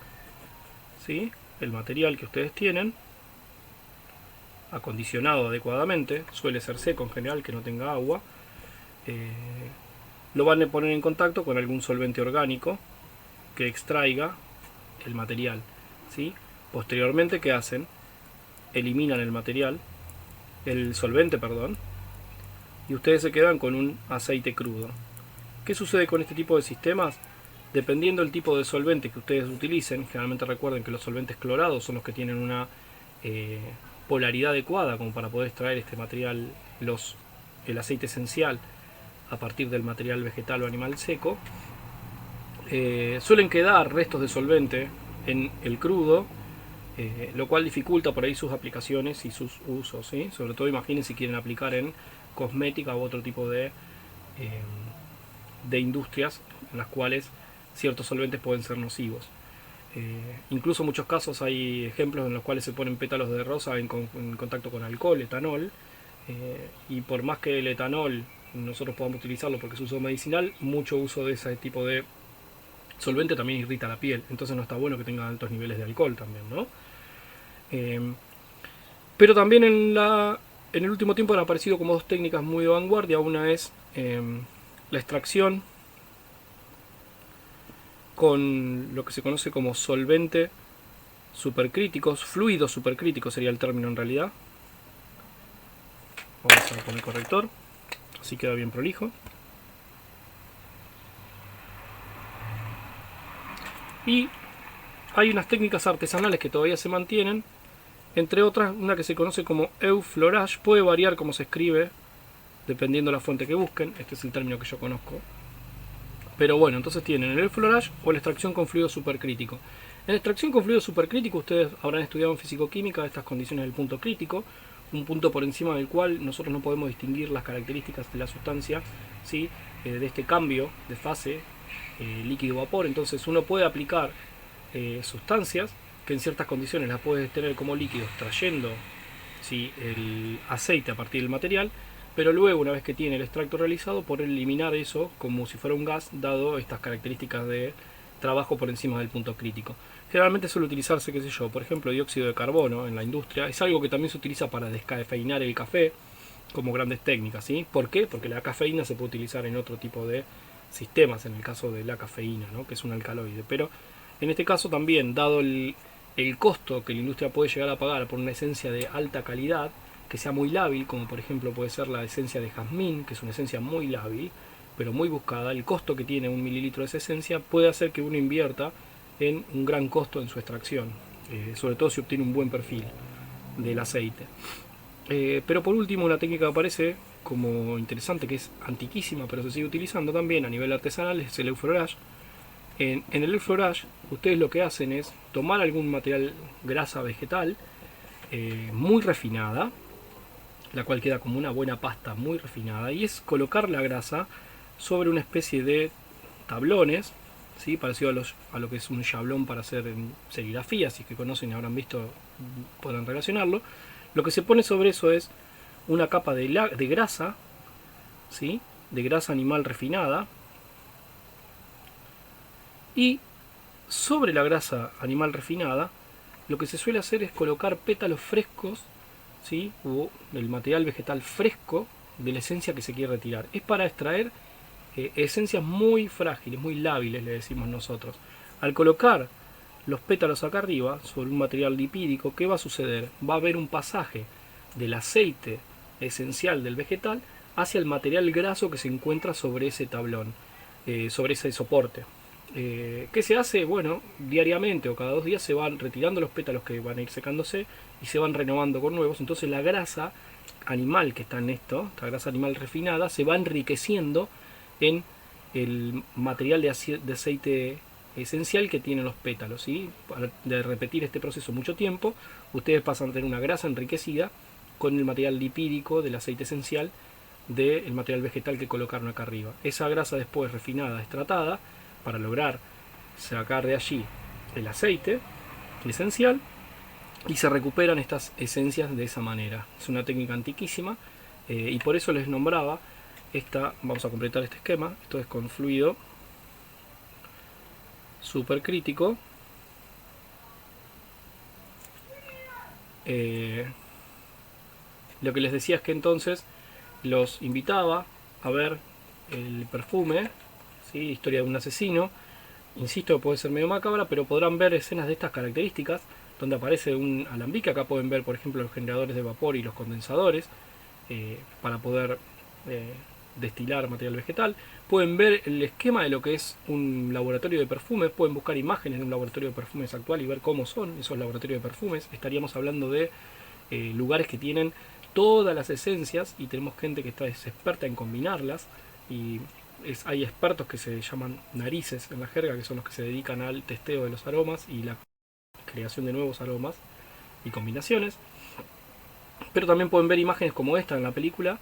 ¿sí? El material que ustedes tienen, acondicionado adecuadamente, suele ser seco en general, que no tenga agua, lo van a poner en contacto con algún solvente orgánico que extraiga el material, ¿sí? Posteriormente, ¿qué hacen? Eliminan el solvente, perdón, y ustedes se quedan con un aceite crudo. ¿Qué sucede con este tipo de sistemas? Dependiendo del tipo de solvente que ustedes utilicen, generalmente recuerden que los solventes clorados son los que tienen una polaridad adecuada como para poder extraer este material, el aceite esencial, a partir del material vegetal o animal seco. Suelen quedar restos de solvente en el crudo, lo cual dificulta por ahí sus aplicaciones y sus usos, ¿sí? Sobre todo imaginen si quieren aplicar en cosmética u otro tipo de industrias en las cuales ciertos solventes pueden ser nocivos. Incluso en muchos casos hay ejemplos en los cuales se ponen pétalos de rosa en contacto con alcohol, etanol, y por más que el etanol nosotros podamos utilizarlo porque es uso medicinal, mucho uso de ese tipo de solvente también irrita la piel, entonces no está bueno que tenga altos niveles de alcohol también, ¿no? Pero también en el último tiempo han aparecido como dos técnicas muy de vanguardia. Una es la extracción con lo que se conoce como solvente supercríticos, fluidos supercríticos sería el término en realidad. Vamos a poner corrector, así queda bien prolijo. Y hay unas técnicas artesanales que todavía se mantienen, entre otras una que se conoce como eau-florage. Puede variar cómo se escribe dependiendo de la fuente que busquen, este es el término que yo conozco. Pero bueno, entonces tienen el Florage o la extracción con fluido supercrítico. En la extracción con fluido supercrítico ustedes habrán estudiado en fisicoquímica estas condiciones del punto crítico, un punto por encima del cual nosotros no podemos distinguir las características de la sustancia, ¿sí? De este cambio de fase líquido-vapor. Entonces uno puede aplicar sustancias que en ciertas condiciones las puedes tener como líquidos trayendo, ¿sí?, el aceite a partir del material, pero luego, una vez que tiene el extracto realizado, poder eliminar eso como si fuera un gas, dado estas características de trabajo por encima del punto crítico. Generalmente suele utilizarse, qué sé yo, por ejemplo, dióxido de carbono en la industria. Es algo que también se utiliza para descafeinar el café, como grandes técnicas, ¿sí? ¿Por qué? Porque la cafeína se puede utilizar en otro tipo de sistemas, en el caso de la cafeína, ¿no?, que es un alcaloide. Pero en este caso también, dado el costo que la industria puede llegar a pagar por una esencia de alta calidad, que sea muy lábil, como por ejemplo puede ser la esencia de jazmín, que es una esencia muy lábil, pero muy buscada, el costo que tiene un mililitro de esa esencia puede hacer que uno invierta en un gran costo en su extracción, sobre todo si obtiene un buen perfil del aceite. Pero por último, una técnica que aparece como interesante, que es antiquísima, pero se sigue utilizando también a nivel artesanal, es el Euflorage. En el Euflorage, ustedes lo que hacen es tomar algún material, grasa vegetal, muy refinada, la cual queda como una buena pasta muy refinada, y es colocar la grasa sobre una especie de tablones, ¿sí?, parecido a lo que es un chablón para hacer en serigrafía. Si es que conocen y habrán visto, podrán relacionarlo. Lo que se pone sobre eso es una capa de grasa, ¿sí?, de grasa animal refinada, y sobre la grasa animal refinada lo que se suele hacer es colocar pétalos frescos, ¿sí?, o el material vegetal fresco de la esencia que se quiere retirar. Es para extraer esencias muy frágiles, muy lábiles, le decimos nosotros. Al colocar los pétalos acá arriba sobre un material lipídico, ¿qué va a suceder? Va a haber un pasaje del aceite esencial del vegetal hacia el material graso que se encuentra sobre ese tablón, sobre ese soporte. ¿Qué se hace? Bueno, diariamente o cada 2 días se van retirando los pétalos que van a ir secándose y se van renovando con nuevos. Entonces la grasa animal que está en esto, esta grasa animal refinada, se va enriqueciendo en el material de aceite esencial que tienen los pétalos, ¿sí? De repetir este proceso mucho tiempo, ustedes pasan a tener una grasa enriquecida con el material lipídico del aceite esencial del material vegetal que colocaron acá arriba. Esa grasa después refinada es tratada para lograr sacar de allí el aceite esencial y se recuperan estas esencias de esa manera. Es una técnica antiquísima, y por eso les nombraba esta. Vamos a completar este esquema. Esto es con fluido supercrítico. Lo que les decía es que entonces los invitaba a ver el perfume, ¿sí?, Historia de un asesino. Insisto que puede ser medio macabra, pero podrán ver escenas de estas características donde aparece un alambique. Acá pueden ver, por ejemplo, los generadores de vapor y los condensadores, para poder destilar material vegetal. Pueden ver el esquema de lo que es un laboratorio de perfumes. Pueden buscar imágenes de un laboratorio de perfumes actual y ver cómo son esos laboratorios de perfumes. Estaríamos hablando de lugares que tienen todas las esencias y tenemos gente que es experta en combinarlas, y hay expertos que se llaman narices en la jerga, que son los que se dedican al testeo de los aromas y la creación de nuevos aromas y combinaciones. Pero también pueden ver imágenes como esta en la película,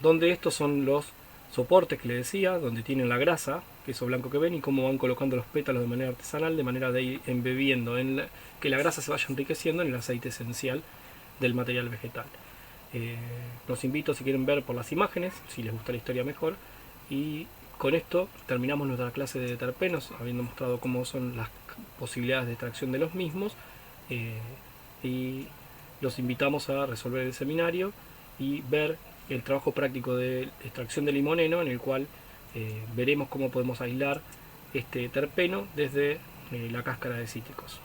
donde estos son los soportes que les decía, donde tienen la grasa, que eso blanco que ven, y cómo van colocando los pétalos de manera artesanal, de manera de ir embebiendo, que la grasa se vaya enriqueciendo en el aceite esencial del material vegetal. Los invito, si quieren, ver por las imágenes, si les gusta la historia mejor. Y con esto terminamos nuestra clase de terpenos, habiendo mostrado cómo son las posibilidades de extracción de los mismos, y los invitamos a resolver el seminario y ver el trabajo práctico de extracción de limoneno, en el cual veremos cómo podemos aislar este terpeno desde la cáscara de cítricos.